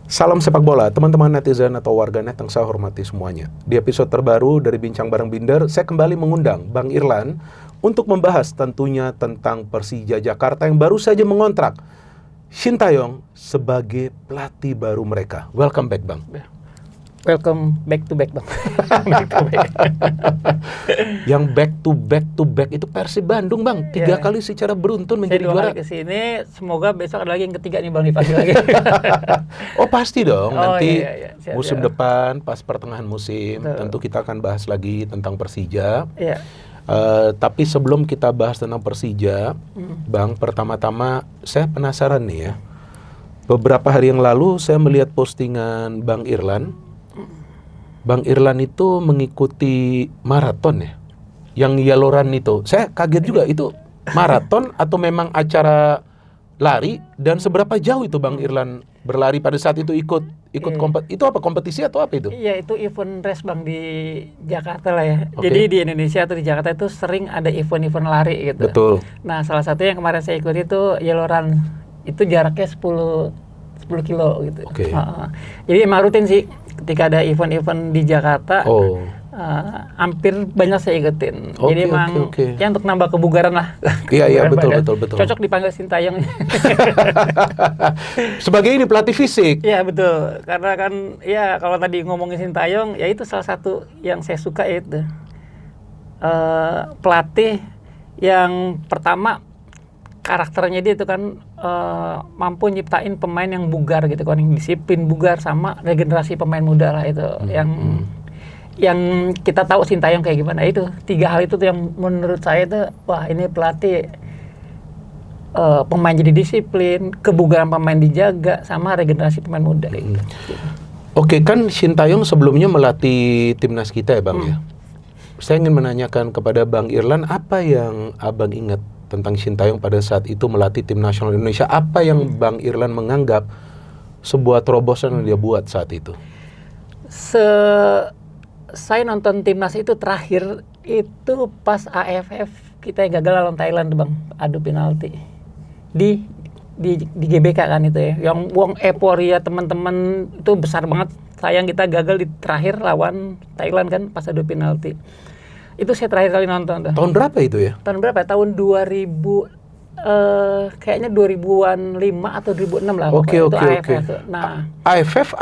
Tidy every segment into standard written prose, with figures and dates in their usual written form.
Salam sepak bola, teman-teman netizen atau warganet yang saya hormati semuanya. Di episode terbaru dari Bincang Bareng Binder, saya kembali mengundang Bang Irlan untuk membahas tentunya tentang Persija Jakarta yang baru saja mengontrak Shin Tae-yong sebagai pelatih baru mereka. Welcome back, Bang. Welcome back to back, Bang. Back to back. Yang back to back itu Persib Bandung, Bang. 3 kali secara beruntun menjadi juara. Saya 2 kali kesini, semoga besok ada lagi yang ketiga nih, Bang, dipanggil lagi. Oh pasti dong, nanti Siap, musim siap. depan pas pertengahan musim tentu kita akan bahas lagi tentang Persija. Iya. Tapi sebelum kita bahas tentang Persija, Bang, pertama-tama saya penasaran nih ya. Beberapa hari yang lalu saya melihat postingan Bang Irlan. Bang Irlan itu mengikuti maraton ya, yang Yellow Run itu. Saya kaget juga, itu maraton atau memang acara lari, dan seberapa jauh itu Bang Irlan berlari pada saat itu ikut itu apa, kompetisi atau apa itu? Iya, itu event race, Bang, di Jakarta lah ya. Oke. Jadi di Indonesia atau di Jakarta itu sering ada event-event lari gitu. Betul. Nah, salah satu yang kemarin saya ikuti itu Yellow Run. Itu jaraknya 10 kilo gitu. Oke. Jadi emang rutin sih ketika ada event-event di Jakarta. Oh. Hampir banyak saya ikutin. Oke, Jadi emang oke. ya untuk nambah kebugaran lah. Iya, Kebugaran betul, badan. betul. Cocok dipanggil Shin Tae-yong. Sebagai ini pelatih fisik. Iya, betul. Karena kan ya kalau tadi ngomongin Shin Tae-yong, ya itu salah satu yang saya suka itu. Pelatih yang pertama karakternya dia itu kan mampu nyiptain pemain yang bugar gitu kan, yang disiplin, bugar, sama regenerasi pemain muda lah itu. Yang kita tahu Shin Tae-yong kayak gimana, itu 3 hal itu tuh yang menurut saya tuh, wah ini pelatih pemain jadi disiplin, kebugaran pemain dijaga, sama regenerasi pemain muda itu. Oke, kan Shin Tae-yong sebelumnya melatih timnas kita ya, Bang ya. Saya ingin menanyakan kepada Bang Irlan, apa yang Abang ingat tentang Shin Tae-yong pada saat itu melatih tim nasional Indonesia? Apa yang Bang Irlan menganggap sebuah terobosan yang dia buat saat itu? Saya nonton timnas itu terakhir itu pas AFF kita yang gagal lawan Thailand, Bang, adu penalti di GBK kan itu ya, yang uang euforia teman-teman itu besar banget. Sayang kita gagal di terakhir lawan Thailand kan pas adu penalti. Itu saya terakhir kali nonton tuh. Tahun berapa itu ya? Tahun berapa? Tahun 2000, kayaknya 2005 atau 2006 lah. Oke. AFF tuh. Nah, AFF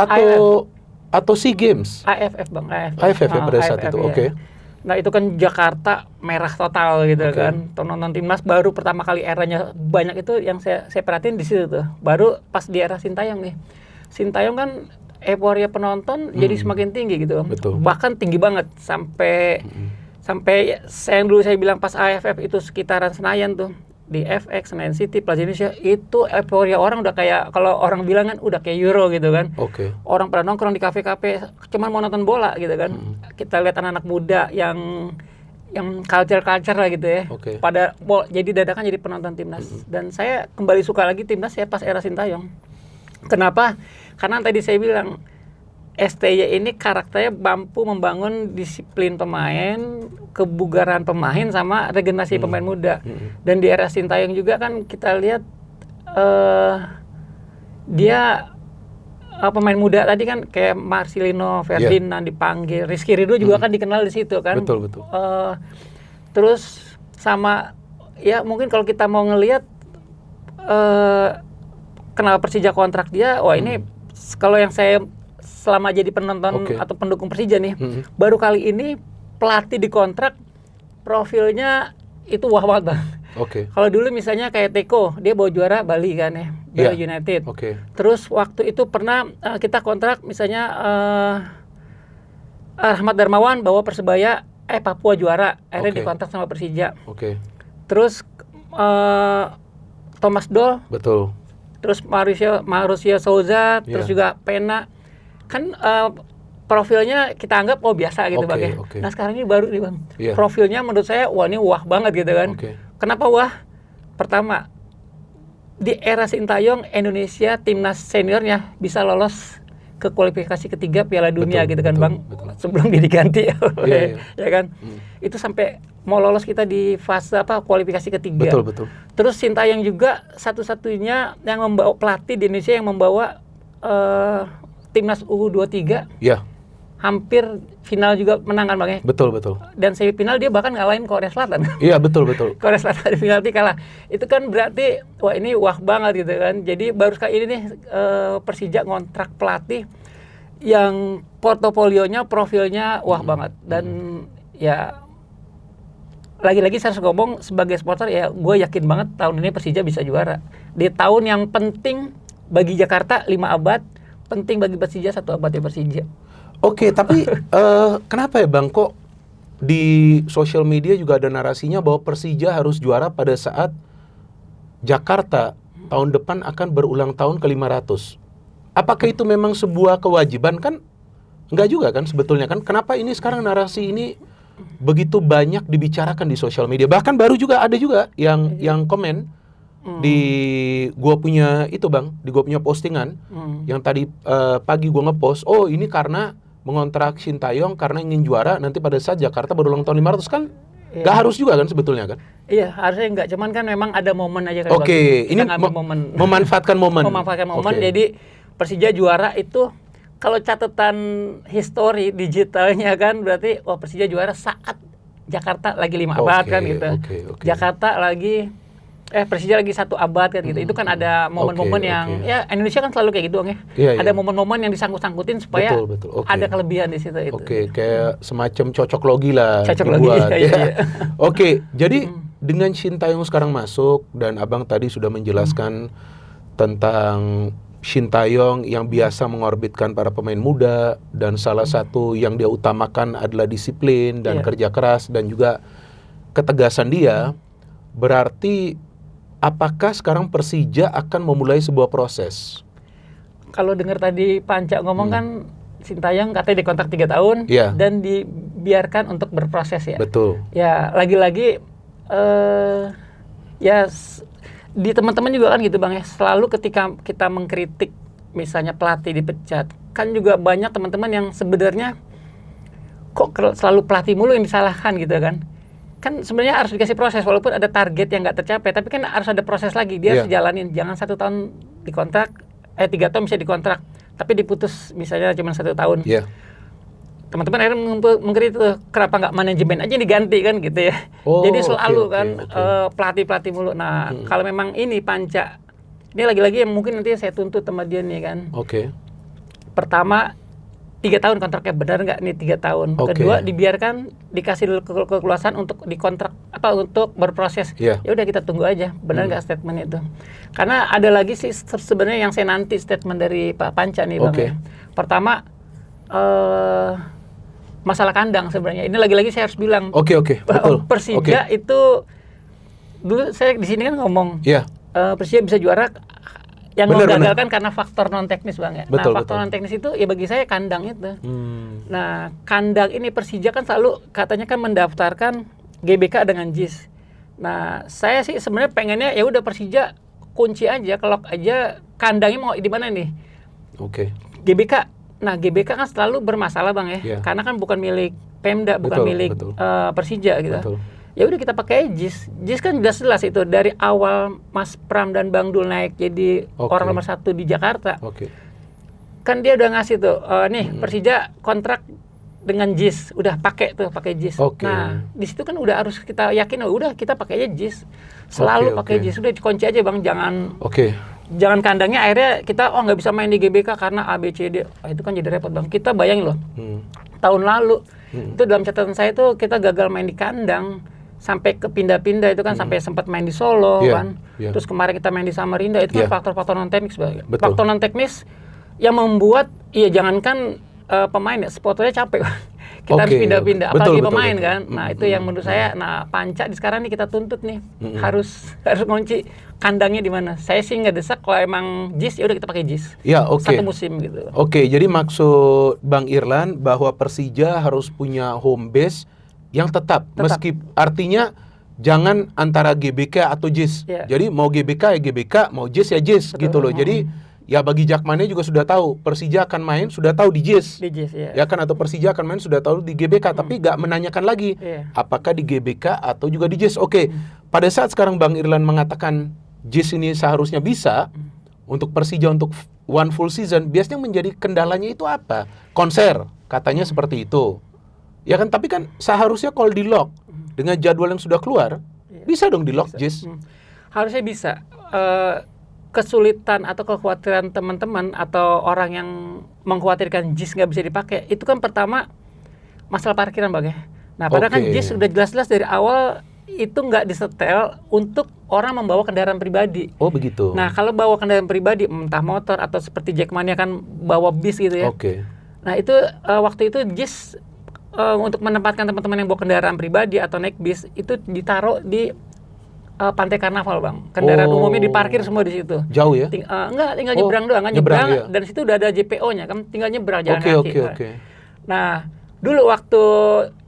atau SEA Games? AFF, Bang, AFF ya pada saat itu, ya. oke. Nah itu kan Jakarta merah total gitu kan. Nonton timnas baru pertama kali eranya banyak itu yang saya perhatiin di situ tuh. Baru pas di era Shin Tae-yong nih. Shin Tae-yong kan euforia penonton jadi semakin tinggi gitu. Betul. Bahkan tinggi banget sampai yang dulu saya bilang pas AFF itu sekitaran Senayan tuh. Di FX, Senayan City, Plaza Indonesia, itu euforia orang udah kayak, kalau orang bilang kan udah kayak Euro gitu kan. Oke. Orang pada nongkrong di kafe-kafe cuman mau nonton bola gitu kan. Kita lihat anak-anak muda yang culture lah gitu ya. Oke. Pada jadi dadakan jadi penonton timnas. Dan saya kembali suka lagi timnas ya pas era Shin Tae-yong. Kenapa? Karena tadi saya bilang STY ini karakternya mampu membangun disiplin pemain, kebugaran pemain, sama regenerasi pemain muda. Dan di era Shin Tae-yong juga kan kita lihat dia pemain muda tadi kan kayak Marcelino, Ferdinand dipanggil, Rizky Ridho juga kan dikenal di situ kan. Betul. Terus sama ya mungkin kalau kita mau ngelihat kenapa Persija kontrak dia, wah ini kalau yang saya selama jadi penonton atau pendukung Persija nih, baru kali ini pelatih dikontrak profilnya itu wah banget, Bang. Oke. Kalau dulu misalnya kayak Teko, dia bawa juara Bali kan ya, Bali United. Oke. Terus waktu itu pernah kita kontrak misalnya Rahmat Darmawan bawa Persebaya, Papua juara, akhirnya dikontrak sama Persija. Oke. Terus Thomas Doll, Betul. terus Mauricio Souza, terus juga Pena. Kan profilnya kita anggap biasa gitu, Bang ya. Nah sekarang ini baru nih, Bang. Profilnya menurut saya wah ini wah banget gitu kan. Kenapa wah? Pertama, di era Shin Tae-yong Indonesia timnas seniornya bisa lolos ke kualifikasi ketiga Piala Dunia gitu kan, Bang. Sebelum diganti ya kan. Itu sampai mau lolos kita di fase kualifikasi ketiga. Betul. Terus Shin Tae-yong juga satu-satunya yang membawa pelatih di Indonesia yang membawa timnas U23. Ya. Hampir final juga menang kan Bang ya? Betul, betul. Dan semifinal dia bahkan ngalahin Korea Selatan. Iya, betul, betul. Korea Selatan di penalti kalah. Itu kan berarti, wah ini wah banget gitu kan. Jadi baru sekali ini nih Persija ngontrak pelatih yang portofolionya, profilnya wah banget. Dan ya lagi-lagi saya harus ngomong sebagai supporter ya gue yakin banget tahun ini Persija bisa juara. Di tahun yang penting bagi Jakarta 5 abad, penting bagi Persija 1 abad ya Persija. Oke, tapi kenapa ya Bang kok di sosial media juga ada narasinya bahwa Persija harus juara pada saat Jakarta tahun depan akan berulang tahun ke-500. Apakah itu memang sebuah kewajiban kan? Enggak juga kan sebetulnya kan? Kenapa ini sekarang narasi ini begitu banyak dibicarakan di sosial media? Bahkan baru juga ada juga yang komen di gua punya itu Bang, di gua punya postingan yang tadi pagi gua ngepost, oh ini karena mengontrak Sintayong karena ingin juara nanti pada saat Jakarta berulang tahun 500 kan nggak harus juga kan sebetulnya kan? Iya, harusnya nggak, cuman kan memang ada momen aja kan. Oke, ini memanfaatkan momen. Memanfaatkan momen, jadi Persija juara itu kalau catatan histori digitalnya kan berarti wah Persija juara saat Jakarta lagi 5 abad kan gitu. Jakarta lagi Persija lagi 1 abad kan gitu. Itu kan ada momen-momen yang ya Indonesia kan selalu kayak gitu Bang ya. Ada momen-momen yang disangkut-sangkutin supaya ada kelebihan di situ itu. Kayak semacam cocok logi lah. Cocok logi. Oke, jadi dengan Sintayong sekarang masuk dan Abang tadi sudah menjelaskan tentang Sintayong yang biasa mengorbitkan para pemain muda dan salah satu yang dia utamakan adalah disiplin dan kerja keras dan juga ketegasan dia. Berarti apakah sekarang Persija akan memulai sebuah proses? Kalau dengar tadi Panca ngomong kan Sintayong katanya dikontrak 3 tahun dan dibiarkan untuk berproses ya. Betul. Ya lagi-lagi ya di teman-teman juga kan gitu Bang ya. Selalu ketika kita mengkritik misalnya pelatih dipecat, kan juga banyak teman-teman yang sebenarnya kok selalu pelatih mulu yang disalahkan gitu kan. Kan sebenarnya harus dikasih proses walaupun ada target yang nggak tercapai, tapi kan harus ada proses lagi, dia harus jalanin. Jangan 1 tahun dikontrak, 3 tahun bisa dikontrak, tapi diputus misalnya cuma 1 tahun. Teman-teman akhirnya mengkritik tuh, kenapa nggak manajemen aja diganti kan gitu ya. Jadi selalu pelatih-pelatih mulu. Nah kalau memang ini Panca, ini lagi-lagi yang mungkin nanti saya tuntut sama dia nih kan. Pertama 3 tahun kontraknya, benar nggak nih 3 tahun? Kedua dibiarkan dikasih keleluasan untuk dikontrak untuk berproses. Ya udah kita tunggu aja, benar nggak statement itu? Karena ada lagi sih sebenarnya yang saya nanti statement dari Pak Panca nih Bang. Pertama masalah kandang sebenarnya. Ini lagi-lagi saya harus bilang. Betul. Persija itu dulu saya di sini kan ngomong. Persija bisa juara yang menggagalkan karena faktor non teknis Bang ya. Faktor non teknis itu ya bagi saya kandang itu. Nah, kandang ini Persija kan selalu katanya kan mendaftarkan GBK dengan JIS. Nah, saya sih sebenarnya pengennya ya udah Persija kunci aja, kelok aja kandangnya mau di mana nih. GBK. Nah, GBK kan selalu bermasalah Bang ya. Karena kan bukan milik Pemda, bukan milik Persija gitu. Ya udah kita pakai JIS. JIS kan jelas itu dari awal Mas Pram dan Bang Dul naik jadi orang nomor 1 di Jakarta. Kan dia udah ngasih tuh, nih Persija kontrak dengan JIS, udah pakai JIS. Nah, di situ kan udah harus kita yakin, udah kita pakai aja JIS. Selalu pakai JIS, udah dikunci aja Bang, jangan kandangnya akhirnya kita nggak bisa main di GBK karena ABCD. Itu kan jadi repot Bang. Kita bayangin loh, tahun lalu itu dalam catatan saya tuh kita gagal main di kandang sampai ke pindah-pindah itu kan sampai sempat main di Solo kan. Terus kemarin kita main di Samarinda itu kan faktor-faktor non teknis Bang. Faktor non teknis yang membuat jangankan pemain ya, supporternya capek. Kita harus pindah-pindah, apalagi pemain kan. Nah, itu yang menurut saya, Panca di sekarang nih kita tuntut nih, harus ngunci kandangnya di mana. Saya sih nggak desak, kalau emang JIS ya udah kita pakai JIS. 1 musim gitu. Jadi maksud Bang Irlan bahwa Persija harus punya home base yang tetap. Meski artinya jangan antara GBK atau JIS. Jadi mau GBK ya GBK, mau JIS ya JIS gitu loh. Jadi ya bagi Jakmania juga sudah tahu Persija akan main, sudah tahu di JIS. Ya kan, atau Persija akan main sudah tahu di GBK, tapi nggak menanyakan lagi apakah di GBK atau juga di JIS. Pada saat sekarang Bang Irlan mengatakan JIS ini seharusnya bisa untuk Persija untuk one full season, biasanya menjadi kendalanya itu apa? Konser, katanya seperti itu. Ya kan, tapi kan seharusnya kalau di lock dengan jadwal yang sudah keluar, bisa dong di lock, Jis. Harusnya bisa. Kesulitan atau kekhawatiran teman-teman atau orang yang mengkhawatirkan JIS nggak bisa dipakai, itu kan pertama masalah parkiran, Bang ya. Nah, padahal kan JIS sudah jelas-jelas dari awal itu nggak disetel untuk orang membawa kendaraan pribadi. Oh begitu. Nah, kalau bawa kendaraan pribadi, entah motor atau seperti Jackmania kan bawa bis gitu ya. Nah, itu waktu itu JIS untuk menempatkan teman-teman yang bawa kendaraan pribadi atau naik bis itu ditaruh di Pantai Karnaval, Bang. Kendaraan umumnya diparkir semua di situ. Jauh ya? Enggak, tinggal nyebrang doang, nyebrang iya. Dan situ udah ada JPO-nya, kan tinggal nyebrang jalan kaki. Nah, dulu waktu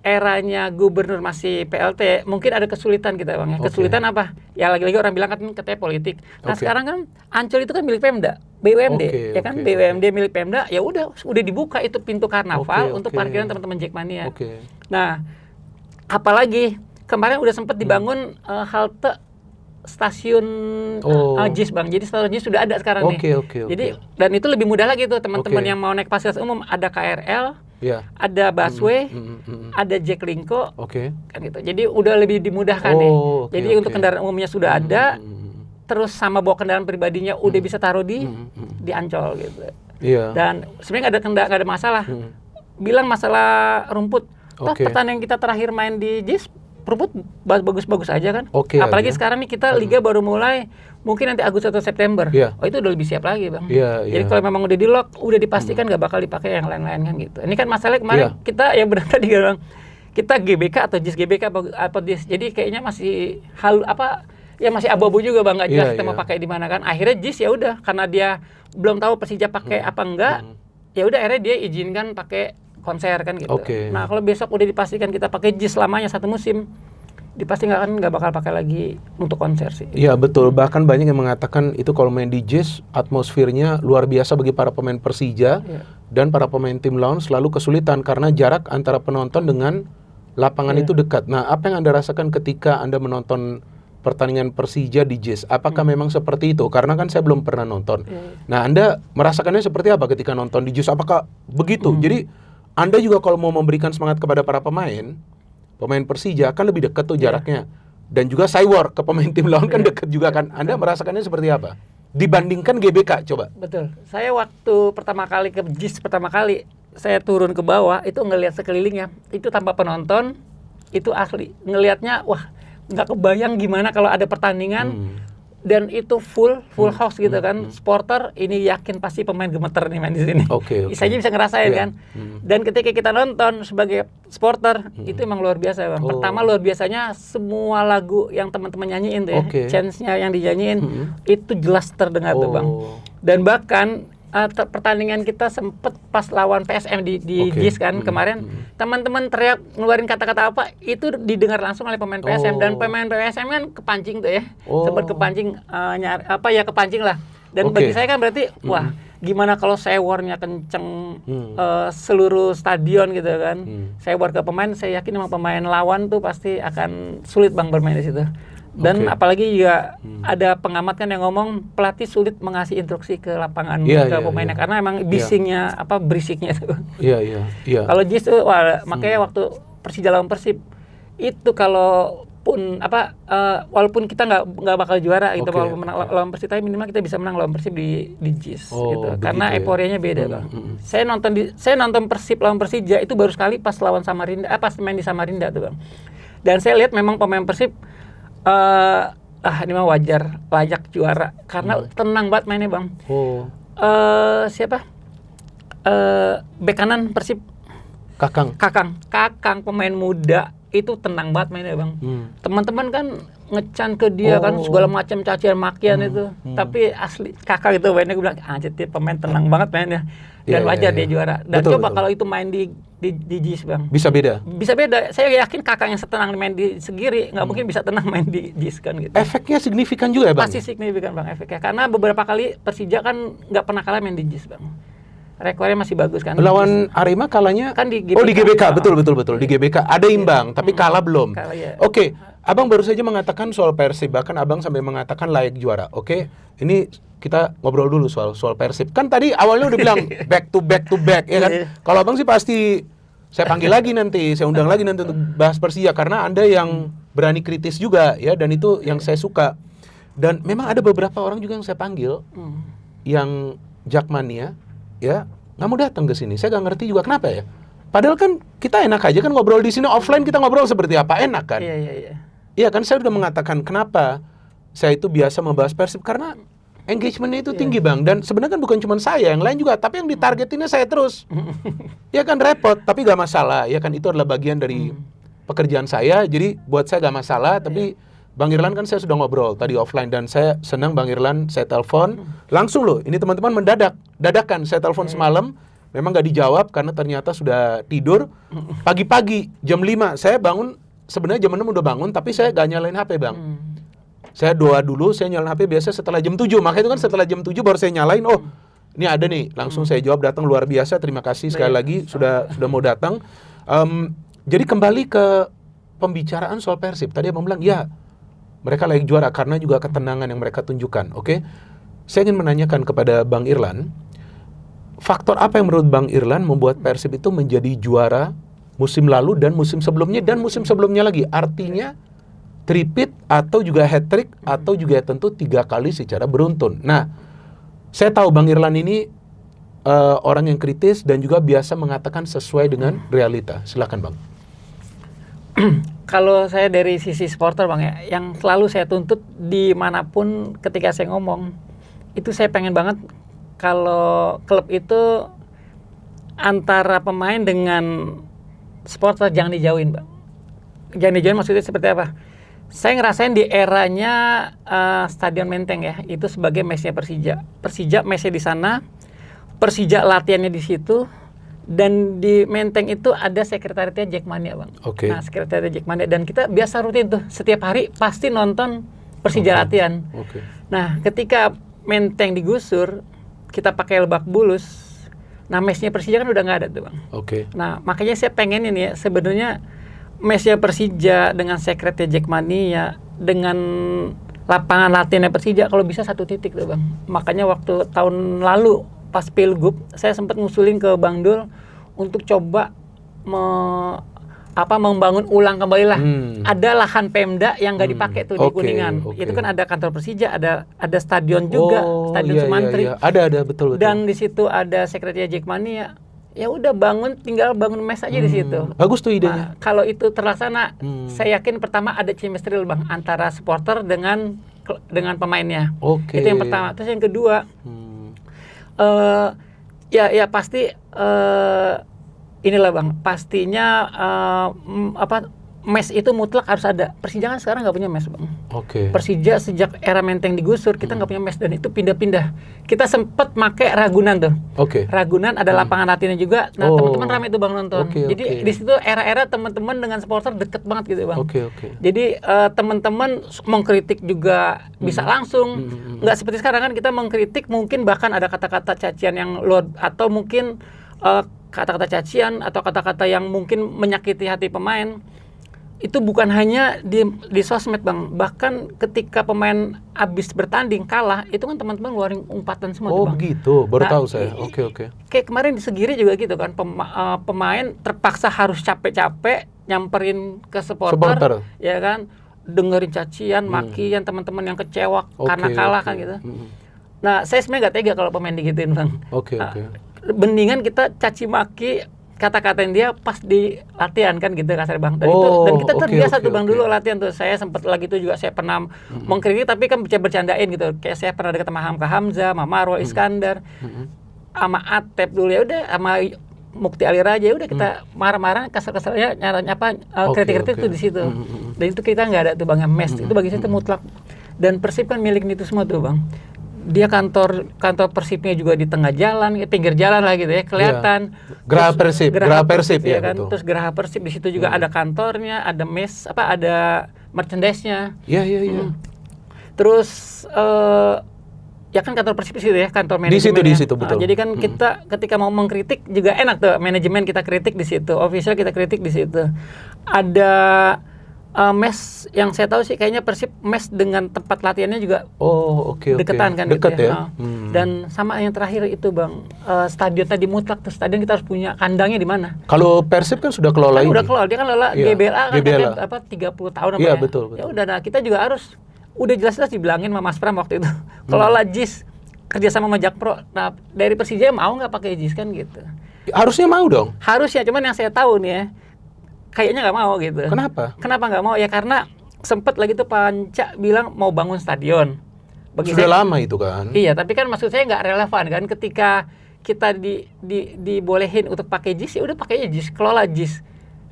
eranya gubernur masih PLT, mungkin ada kesulitan kita, Bang ya. Kesulitan apa? Ya lagi-lagi orang bilang kan katanya politik. Nah, sekarang kan Ancol itu kan milik Pemda, BUMD, ya kan? BUMD milik Pemda, ya udah dibuka itu pintu Karnaval untuk parkiran teman-teman Jackmania. Nah, apalagi kemarin udah sempat dibangun halte stasiun JIS, Bang. Jadi stasiun JIS sudah ada sekarang nih. Jadi dan itu lebih mudah lagi tuh teman-teman yang mau naik fasilitas umum, ada KRL, ada busway, ada Jaklingko, kan gitu. Jadi udah lebih dimudahkan nih. Jadi untuk kendaraan umumnya sudah ada, terus sama bawa kendaraan pribadinya udah bisa taruh di Ancol gitu. Dan sebenarnya nggak ada masalah. Bilang masalah rumput. Toh pertandingan kita terakhir main di JIS rumput bagus-bagus aja kan. Apalagi sekarang nih kita liga baru mulai mungkin nanti Agustus atau September. Oh itu udah lebih siap lagi, Bang. Jadi kalau memang udah di lock, udah dipastikan nggak bakal dipakai yang lain-lain kan gitu. Ini kan masalahnya kemarin kita yang benar tadi Bang. Kita GBK atau JIS GBK atau JIS. Jadi kayaknya masih masih abu-abu juga, Bang, nggak jelas kita mau pakai di mana kan. Akhirnya JIS ya udah karena dia belum tahu Persija pakai apa enggak. Ya udah akhirnya dia izinkan pakai konser kan gitu. Nah, kalau besok udah dipastikan kita pakai JIS selamanya 1 musim, dipastikan nggak bakal pakai lagi untuk konser sih. Iya betul. Bahkan banyak yang mengatakan itu kalau main di JIS atmosfernya luar biasa bagi para pemain Persija dan para pemain tim lawan selalu kesulitan karena jarak antara penonton dengan lapangan itu dekat. Nah, apa yang Anda rasakan ketika Anda menonton pertandingan Persija di JIS? Apakah memang seperti itu? Karena kan saya belum pernah nonton. Nah, Anda merasakannya seperti apa ketika nonton di JIS? Apakah begitu? Jadi Anda juga kalau mau memberikan semangat kepada para pemain Persija kan lebih dekat tuh jaraknya. Dan juga cyber ke pemain tim lawan kan dekat juga kan. Anda merasakannya seperti apa? Dibandingkan GBK coba. Betul. Saya waktu pertama kali ke JIS saya turun ke bawah itu ngelihat sekelilingnya. Itu tanpa penonton, itu asli. Ngelihatnya wah, nggak kebayang gimana kalau ada pertandingan dan itu full house gitu kan. Supporter ini yakin pasti pemain gemeter nih main di sini. Saya bisa ngerasain kan. Dan ketika kita nonton sebagai supporter itu emang luar biasa, Bang. Pertama luar biasanya semua lagu yang teman-teman nyanyiin tuh ya, chance-nya yang dinyanyiin itu jelas terdengar tuh, Bang. Dan bahkan pertandingan kita sempet pas lawan PSM di JIS kan kemarin, teman-teman teriak ngeluarin kata-kata apa itu didengar langsung oleh pemain PSM dan pemain PSM kan kepancing tuh ya, sempat kepancing kepancing lah. Dan bagi saya kan berarti wah gimana kalau sewornya kenceng seluruh stadion gitu kan, sewor ke pemain, saya yakin memang pemain lawan tuh pasti akan sulit, Bang, bermain di situ. Dan apalagi juga ada pengamat kan yang ngomong pelatih sulit mengasih instruksi ke lapangan ke pemainnya karena emang berisiknya itu. Kalau JIS tuh makanya waktu Persija lawan Persib itu walaupun kita nggak bakal juara gitu walaupun menang lawan Persib, tapi minimal kita bisa menang lawan Persib di JIS gitu. Karena euforianya beda, Bang. Saya nonton Persib lawan Persija itu baru sekali pas lawan Samarinda, pas main di Samarinda tuh, Bang. Dan saya lihat memang pemain Persib ini mah wajar, layak juara karena tenang banget mainnya, Bang. Siapa? Bek kanan Persib Kakang pemain muda itu tenang banget mainnya, Bang. Teman-teman kan ngecan ke dia kan segala macam cacian makian itu. Tapi asli Kakang itu mainnya, gue bilang anjir dia pemain tenang banget mainnya. Dan wajar dia juara. Dan coba kalau itu main di JIS, Bang. Bisa beda. Saya yakin Kakak yang setenang main di Segiri nggak mungkin bisa tenang main di JIS kan gitu. Efeknya signifikan juga ya, Bang? Pasti signifikan, Bang, efeknya. Karena beberapa kali Persija kan nggak pernah kalah main di JIS, Bang. Rekornya masih bagus kan. Lawan Arema kalahnya kan di GBK. Betul. Di GBK ada imbang, tapi kalah belum. Abang baru saja mengatakan soal Persib, bahkan Abang sampai mengatakan layak juara. Oke, ini kita ngobrol dulu soal Persib. Kan tadi awalnya udah bilang back to back, ya kan? Kalau Abang sih pasti saya panggil lagi nanti, saya undang lagi nanti untuk bahas Persija, karena Anda yang berani kritis juga, ya, dan itu yang saya suka. Dan memang ada beberapa orang juga yang saya panggil, yang Jakmania, ya, nggak mau datang ke sini. Saya nggak ngerti juga kenapa ya. Padahal kan kita enak aja kan ngobrol di sini, offline kita ngobrol seperti apa, enak kan? Iya kan, saya udah mengatakan kenapa saya itu biasa membahas Persib, karena engagementnya itu tinggi Bang. Dan sebenarnya kan bukan cuma saya, yang lain juga, tapi yang ditargetinnya saya terus. Ya kan repot, tapi gak masalah. Ya kan itu adalah bagian dari pekerjaan saya, jadi buat saya gak masalah. Tapi Bang Irlan kan saya sudah ngobrol tadi offline, dan saya senang Bang Irlan, saya telepon langsung loh. Ini teman-teman dadakan saya telepon semalam. Memang gak dijawab karena ternyata sudah tidur. Pagi-pagi jam 5 saya bangun. Sebenarnya jam 6 udah bangun, tapi saya gak nyalain HP Bang. Saya doa dulu, saya nyalain HP biasa setelah jam 7. Makanya itu kan setelah jam 7 baru saya nyalain. Oh, ini ada nih. Langsung saya jawab, datang, luar biasa. Terima kasih sekali lagi sudah mau datang. Jadi kembali ke pembicaraan soal Persib. Tadi Abang bilang, ya mereka layak juara karena juga ketenangan yang mereka tunjukkan. Oke. Saya ingin menanyakan kepada Bang Irlan, faktor apa yang menurut Bang Irlan membuat Persib itu menjadi juara musim lalu dan musim sebelumnya lagi? Artinya tripit atau juga hat-trick atau juga tentu 3 kali secara beruntun. Nah, saya tahu Bang Irlan ini orang yang kritis dan juga biasa mengatakan sesuai dengan realita. Silakan Bang. Kalau saya dari sisi supporter Bang ya, yang selalu saya tuntut dimanapun ketika saya ngomong, itu saya pengen banget kalau klub itu antara pemain dengan supporter jangan dijauhin Bang. Jangan dijauhin maksudnya seperti apa? Saya ngerasain di eranya Stadion Menteng ya, itu sebagai mesnya Persija. Persija mesnya di sana, Persija latihannya di situ, dan di Menteng itu ada sekretariatnya Jackmania Bang. Nah, sekretariatnya Jackmania, dan kita biasa rutin tuh setiap hari pasti nonton Persija latihan. Nah, ketika Menteng digusur, kita pakai Lebak Bulus. Nah, mesnya Persija kan udah nggak ada tuh Bang. Nah, makanya saya pengen ini ya, sebenarnya mesnya Persija dengan sekretnya Jackmania, dengan lapangan latihannya Persija, kalau bisa satu titik tuh Bang. Makanya waktu tahun lalu pas Pilgub, saya sempat ngusulin ke Bang Dul untuk coba membangun ulang kembali lah. Ada lahan Pemda yang nggak dipakai tuh di Kuningan. Itu kan ada kantor Persija, ada stadion juga, Stadion Sumantri. Ada betul. Dan di situ ada sekretariat Jackmania. Ya udah tinggal bangun mes aja di situ. Bagus tuh idenya. Nah, kalau itu terlaksana, saya yakin pertama ada chemistry Bang antara supporter dengan pemainnya. Itu yang pertama. Terus yang kedua, ya pasti inilah Bang, pastinya mes itu mutlak harus ada. Persija kan sekarang nggak punya mes Bang. Persija sejak era Menteng digusur, kita nggak punya mes, dan itu pindah-pindah. Kita sempat pakai Ragunan tuh. Ragunan ada lapangan latihannya juga. Nah, teman-teman ramai itu Bang nonton. Jadi di situ era-era teman-teman dengan supporter deket banget gitu Bang. Jadi teman-teman mengkritik juga bisa langsung. Nggak seperti sekarang kan kita mengkritik mungkin bahkan ada kata-kata cacian yang luar, atau mungkin kata-kata cacian atau kata-kata yang mungkin menyakiti hati pemain. Itu bukan hanya di sosmed Bang, bahkan ketika pemain habis bertanding kalah, itu kan teman-teman ngeluarin umpatan semua Bang. Begitu, baru tahu saya. Kayak kemarin di Segiri juga gitu kan, pemain terpaksa harus capek-capek nyamperin ke supporter, ya kan, dengerin cacian, makian teman-teman yang kecewa karena kalah kan gitu. Nah, saya sebenarnya nggak tega kalau pemain digituin Bang. Mendingan kita caci maki, kata-katain dia pas di latihan kan gitu kasar Bang. Dan kita terbiasa tuh Bang dulu latihan tuh. Saya sempat lagi tuh juga saya pernah mengkritik, tapi kan bercandain gitu. Kayak saya pernah dekat sama Hamka Hamzah, sama Marwal Iskandar, sama Atep dulu, ya udah, sama Mukti Ali Raja, udah kita marah-marah, kasar-kasarnya kritik-kritik tuh di situ. Dan itu kita nggak ada tuh Bang, yang mes. Itu bagi saya itu mutlak. Dan Persib kan milik itu semua tuh Bang. Dia kantor Persibnya juga di tengah jalan, pinggir jalan lah gitu ya, kelihatan. Geraha Persib ya kan. Terus Geraha Persib di situ juga ada kantornya, ada mes, ada merchandise-nya. Iya. Terus ya kan kantor Persib di situ ya, kantor manajemen. Di situ betul. Jadi kan kita ketika mau mengkritik juga enak tuh, manajemen kita kritik di situ, official kita kritik di situ. Ada Mes yang saya tahu sih kayaknya Persib mes dengan tempat latihannya juga deketan kan dekat gitu ya. Dan sama yang terakhir itu Bang, stadion tadi mutlak tuh, stadion kita harus punya kandangnya di mana. Kalau Persib kan sudah kelola ini. Udah kelola, dia kan kelola GBLA kan GBLA. Apa 30 tahun apa ya. ya. Betul. Ya udah, nah kita juga harus udah jelas-jelas dibilangin sama Mas Pram waktu itu. Kelola JIS kerjasama sama Jakpro. Nah, dari Persija mau nggak pakai JIS kan gitu. Harusnya mau dong. Harusnya, cuman yang saya tahu nih ya, kayaknya nggak mau gitu. Kenapa nggak mau? Ya karena sempet lagi tuh Panca bilang mau bangun stadion. Sudah lama itu kan. Iya, tapi kan maksud saya nggak relevan kan ketika kita dibolehin untuk pakai JIS, ya udah pakainya JIS, kelola JIS.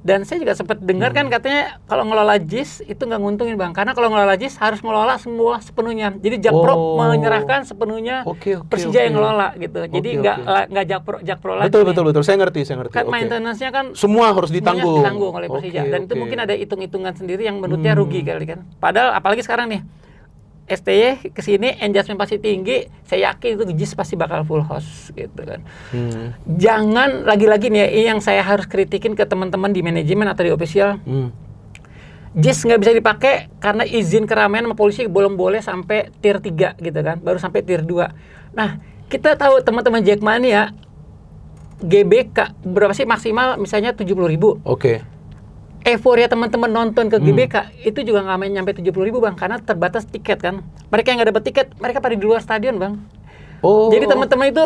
Dan saya juga sempat dengar kan katanya kalau ngelola JIS itu nggak nguntungin Bang, karena kalau ngelola JIS harus ngelola semua sepenuhnya. Jadi Jakpro menyerahkan sepenuhnya Persija yang ngelola gitu. Jadi nggak Jakpro lagi. Betul. Saya ngerti. Kan maintenance-nya kan semua harus ditanggung oleh Persija. Dan itu mungkin ada hitung-hitungan sendiri yang menurutnya rugi kali kan. Padahal apalagi sekarang nih STY kesini, engagement pasti tinggi, saya yakin itu JIS pasti bakal full house gitu kan. Jangan lagi-lagi nih ya, ini yang saya harus kritikin ke teman-teman di manajemen atau di official. JIS nggak bisa dipakai karena izin keramaian sama polisi belum boleh sampai tier 3 gitu kan, baru sampai tier 2. Nah, kita tahu teman-teman Jackmania GBK berapa sih maksimal, misalnya 70.000. Euforia teman-teman nonton ke GBK itu juga nggak nyampe 70.000 Bang, karena terbatas tiket kan. Mereka yang nggak dapat tiket, mereka pada di luar stadion Bang. Jadi teman-teman itu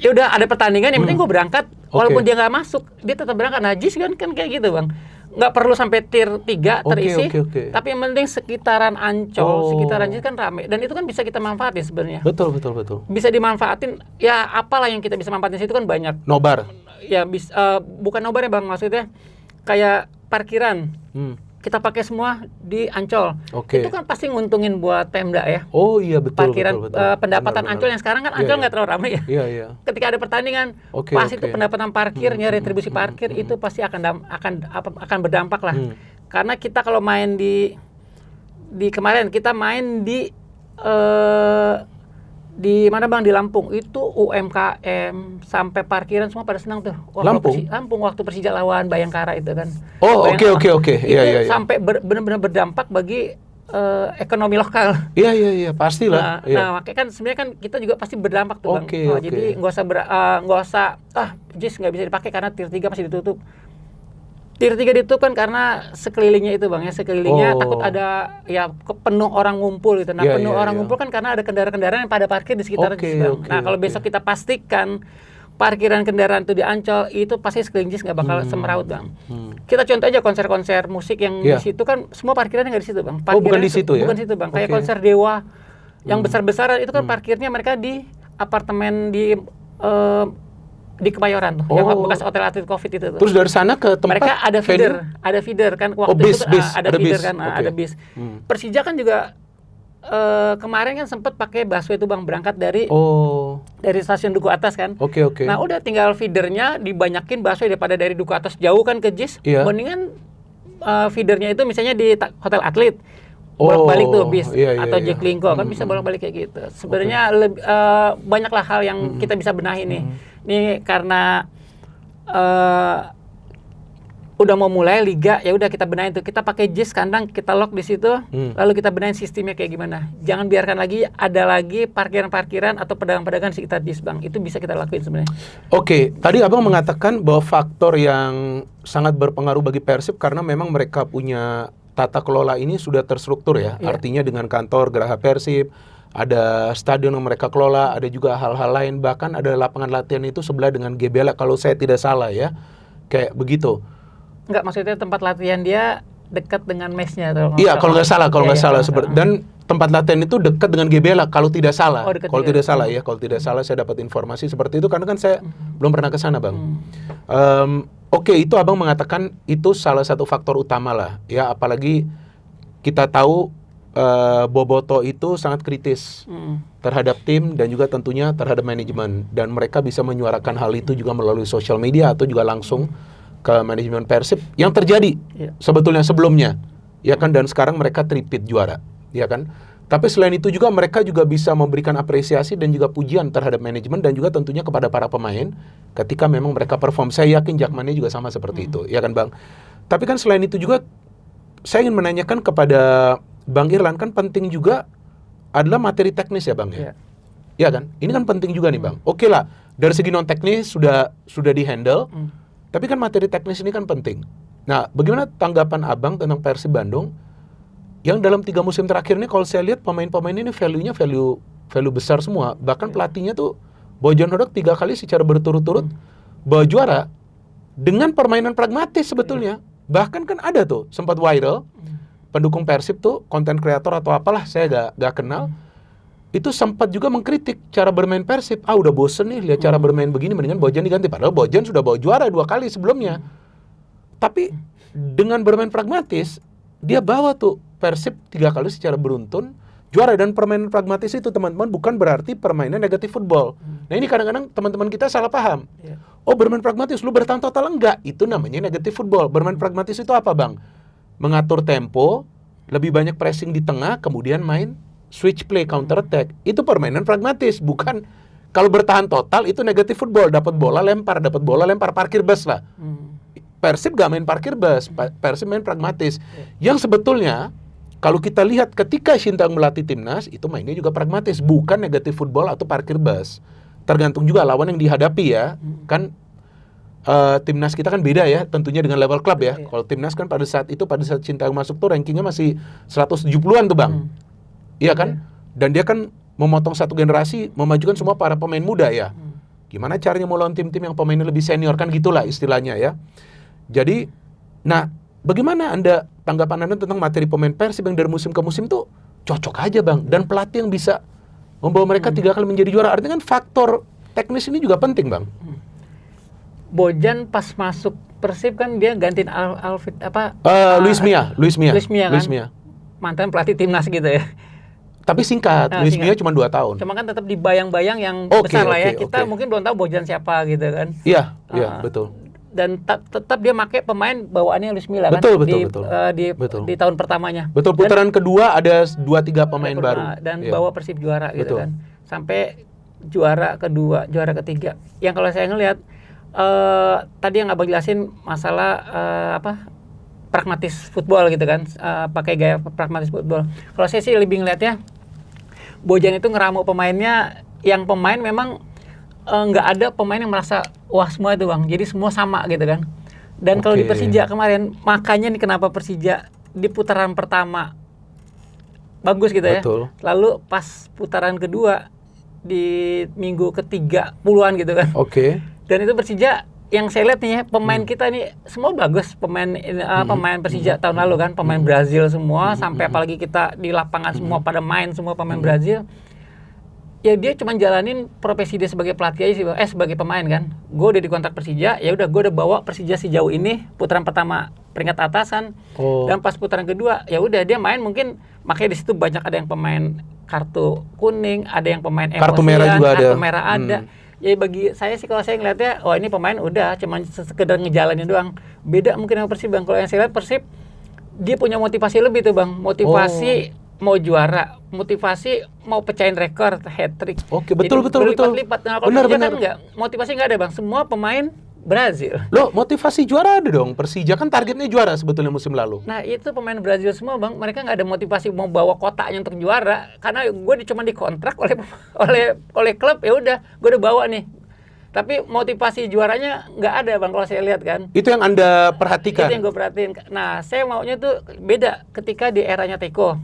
ya udah ada pertandingan, yang penting gue berangkat, walaupun dia nggak masuk, dia tetap berangkat. Nah, JIS kan kayak gitu Bang. Nggak perlu sampai tier 3 terisi, tapi yang penting sekitaran Ancol, sekitaran JIS kan rame, dan itu kan bisa kita manfaatin sebenarnya. Betul. Bisa dimanfaatin, ya apalah yang kita bisa manfaatin situ kan banyak. Nobar. Ya bukan nobar ya Bang, maksudnya kayak parkiran. Kita pakai semua di Ancol. Itu kan pasti nguntungin buat Pemda ya. Iya betul. Parkiran betul. Pendapatan Benar. Ancol yang sekarang kan Ancol nggak terlalu ramai ya. Iya. Ketika ada pertandingan, pasti itu pendapatan parkirnya, retribusi parkir itu pasti akan berdampak lah. Karena kita kalau main di kemarin kita main di mana Bang, di Lampung itu UMKM sampai parkiran semua pada senang tuh. Lampung waktu Persija lawan Bayangkara itu kan. Oke. Iya. Sampai benar-benar berdampak bagi ekonomi lokal. Iya, pastilah. Nah, makanya kan sebenarnya kan kita juga pasti berdampak tuh Bang. Jadi nggak usah JIS nggak bisa dipakai karena tier 3 masih ditutup. Tier 3 ditutup kan karena sekelilingnya itu Bang ya, sekelilingnya takut ada ya penuh orang ngumpul gitu. Nah, orang ngumpul kan karena ada kendaraan-kendaraan yang pada parkir di sekitar JIS Bang. Nah, kalau besok kita pastikan parkiran kendaraan itu di Ancol, itu pasti sekeliling JIS nggak bakal semeraut Bang. Kita contoh aja konser-konser musik yang di situ kan semua parkirannya nggak di situ Bang. Bukan di situ ya? Bukan di situ Bang. Kayak konser Dewa yang besar-besaran itu kan parkirnya mereka di apartemen di Kebayoran tuh, yang bekas hotel atlet Covid itu tuh. Terus dari sana ke tempat mereka ada feeder kan waktu itu ada feeder kan, ada bis. Persija kan juga kemarin kan sempat pakai busway itu Bang, berangkat dari stasiun Duku Atas kan. Nah, udah tinggal feedernya dibanyakin busway daripada dari Duku Atas jauh kan ke JIS. Mendingan feedernya itu misalnya di hotel atlet. Bolak-balik tuh bis atau Jaklingko kan bisa bolak-balik kayak gitu. Sebenarnya banyaklah hal yang kita bisa benahi nih. Ini karena udah mau mulai liga, ya udah kita benahin tuh. Kita pakai JIS kandang, kita lock di situ, lalu kita benahin sistemnya kayak gimana. Jangan biarkan lagi ada lagi parkiran-parkiran atau pedagang-pedagang di sekitar JIS Bang. Itu bisa kita lakuin sebenarnya. Tadi Abang mengatakan bahwa faktor yang sangat berpengaruh bagi Persib karena memang mereka punya tata kelola ini sudah terstruktur ya. Artinya dengan kantor Geraha Persib, ada stadion yang mereka kelola, ada juga hal-hal lain, bahkan ada lapangan latihan itu sebelah dengan GBLA kalau saya tidak salah ya, kayak begitu. Enggak, maksudnya tempat latihan dia dekat dengan mesnya. Iya, kalau nggak salah, dan tempat latihan itu dekat dengan GBLA kalau tidak salah. Kalau tidak salah saya dapat informasi seperti itu karena kan saya belum pernah ke sana Bang. Itu Abang mengatakan itu salah satu faktor utama lah, ya apalagi kita tahu Boboto itu sangat kritis terhadap tim dan juga tentunya terhadap manajemen, dan mereka bisa menyuarakan hal itu juga melalui sosial media atau juga langsung ke manajemen Persib yang terjadi sebetulnya sebelumnya, ya kan, dan sekarang mereka tripit juara, ya kan. Tapi selain itu juga mereka juga bisa memberikan apresiasi dan juga pujian terhadap manajemen dan juga tentunya kepada para pemain ketika memang mereka perform. Saya yakin Jackmania juga sama seperti itu, ya kan Bang. Tapi kan selain itu juga saya ingin menanyakan kepada Bang Irlan, kan penting juga adalah materi teknis ya Bang ya? Iya kan? Ini kan penting juga nih Bang. Oke lah, dari segi non teknis sudah di-handle, tapi kan materi teknis ini kan penting. Nah, bagaimana tanggapan Abang tentang Persib Bandung yang dalam 3 musim terakhir ini kalau saya lihat pemain-pemain ini value-nya value besar semua. Bahkan pelatihnya tuh Bojan Hodak 3 kali secara berturut-turut bawa juara dengan permainan pragmatis sebetulnya. Bahkan kan ada tuh sempat viral pendukung Persib tuh, konten kreator atau apalah, saya gak kenal, itu sempat juga mengkritik cara bermain Persib. Udah bosen nih lihat cara bermain begini, mendingan Bojan diganti. Padahal Bojan sudah bawa juara 2 kali sebelumnya. Tapi dengan bermain pragmatis, dia bawa tuh Persib 3 kali secara beruntun juara. Dan permainan pragmatis itu teman-teman bukan berarti permainan negatif football. Nah ini kadang-kadang teman-teman kita salah paham. Oh bermain pragmatis, lu bertahan total, enggak. Itu namanya negatif football. Bermain pragmatis itu apa Bang? Mengatur tempo, lebih banyak pressing di tengah, kemudian main switch play, counter attack. Itu permainan pragmatis, bukan kalau bertahan total itu negatif football. Dapat bola lempar, parkir bus lah. Persib gak main parkir bus, Persib main pragmatis. Yang sebetulnya kalau kita lihat ketika Sintayong melatih timnas, itu mainnya juga pragmatis, bukan negatif football atau parkir bus. Tergantung juga lawan yang dihadapi ya. Kan timnas kita kan beda ya, tentunya dengan level klub ya. Kalau timnas kan pada saat Sintayong masuk tuh rankingnya masih 170-an tuh Bang. Iya kan? Dan dia kan memotong satu generasi, memajukan semua para pemain muda ya. Gimana caranya mau lawan tim-tim yang pemainnya lebih senior, kan gitulah istilahnya ya. Jadi, nah bagaimana tanggapan Anda tentang materi pemain Persib yang dari musim ke musim tuh cocok aja Bang. Dan pelatih yang bisa membawa mereka 3 kali menjadi juara. Artinya kan faktor teknis ini juga penting Bang. Bojan pas masuk Persib kan dia gantiin Luis Mia kan? Mantan pelatih timnas gitu ya. Tapi singkat, Luis Mia cuma 2 tahun. Cuma kan tetap dibayang-bayang yang besar lah ya. Kita mungkin belum tahu Bojan siapa gitu kan. Iya, betul. Dan tetap dia pakai pemain bawaannya Luis Milla kan. Betul. Di tahun pertamanya. Betul, putaran kedua ada 2-3 pemain baru. Dan bawa Persib juara gitu kan. Sampai juara kedua, juara ketiga. Yang kalau saya ngelihat tadi yang Abang jelasin masalah pragmatis football gitu kan, pakai gaya pragmatis football. Kalau saya sih lebih ngelihatnya Bojan itu ngeramu pemainnya, yang pemain memang nggak ada pemain yang merasa wah semua itu Bang, jadi semua sama gitu kan. Dan kalau di Persija kemarin, makanya nih kenapa Persija di putaran pertama bagus gitu ya. Lalu pas putaran kedua di minggu ketiga puluhan gitu kan. Dan itu Persija yang saya lihat nih ya, pemain kita nih semua bagus, pemain Persija tahun lalu kan, pemain Brazil semua, sampai apalagi kita di lapangan semua pada main semua pemain Brazil. Ya dia cuma jalanin profesi dia sebagai pelatih aja sih, sebagai pemain kan. Gue udah dikontrak Persija, ya udah gue udah bawa Persija sejauh ini, putaran pertama peringkat atasan, dan pas putaran kedua ya udah dia main, mungkin makanya di situ banyak ada yang pemain kartu kuning, ada yang pemain emosian, kartu merah ada. Ya bagi saya sih kalau saya ngeliatnya, ini pemain udah cuma sekedar ngejalanin doang. Beda mungkin sama Persib Bang. Kalau yang saya lihat Persib, dia punya motivasi lebih tuh Bang. Motivasi mau juara, motivasi mau pecahin rekor, hat-trick. Betul. Berlipat-lipat. Nah, kalau Persija kan enggak, motivasi enggak ada Bang. Semua pemain Brazil. Loh, motivasi juara ada dong. Persija kan targetnya juara sebetulnya musim lalu. Nah, itu pemain Brazil semua Bang. Mereka nggak ada motivasi mau bawa kotaknya untuk juara. Karena gue cuma dikontrak oleh klub, ya udah, gue udah bawa nih. Tapi motivasi juaranya nggak ada Bang, kalau saya lihat kan. Itu yang Anda perhatikan? Itu yang gue perhatiin. Nah, saya maunya tuh beda ketika di eranya Teko.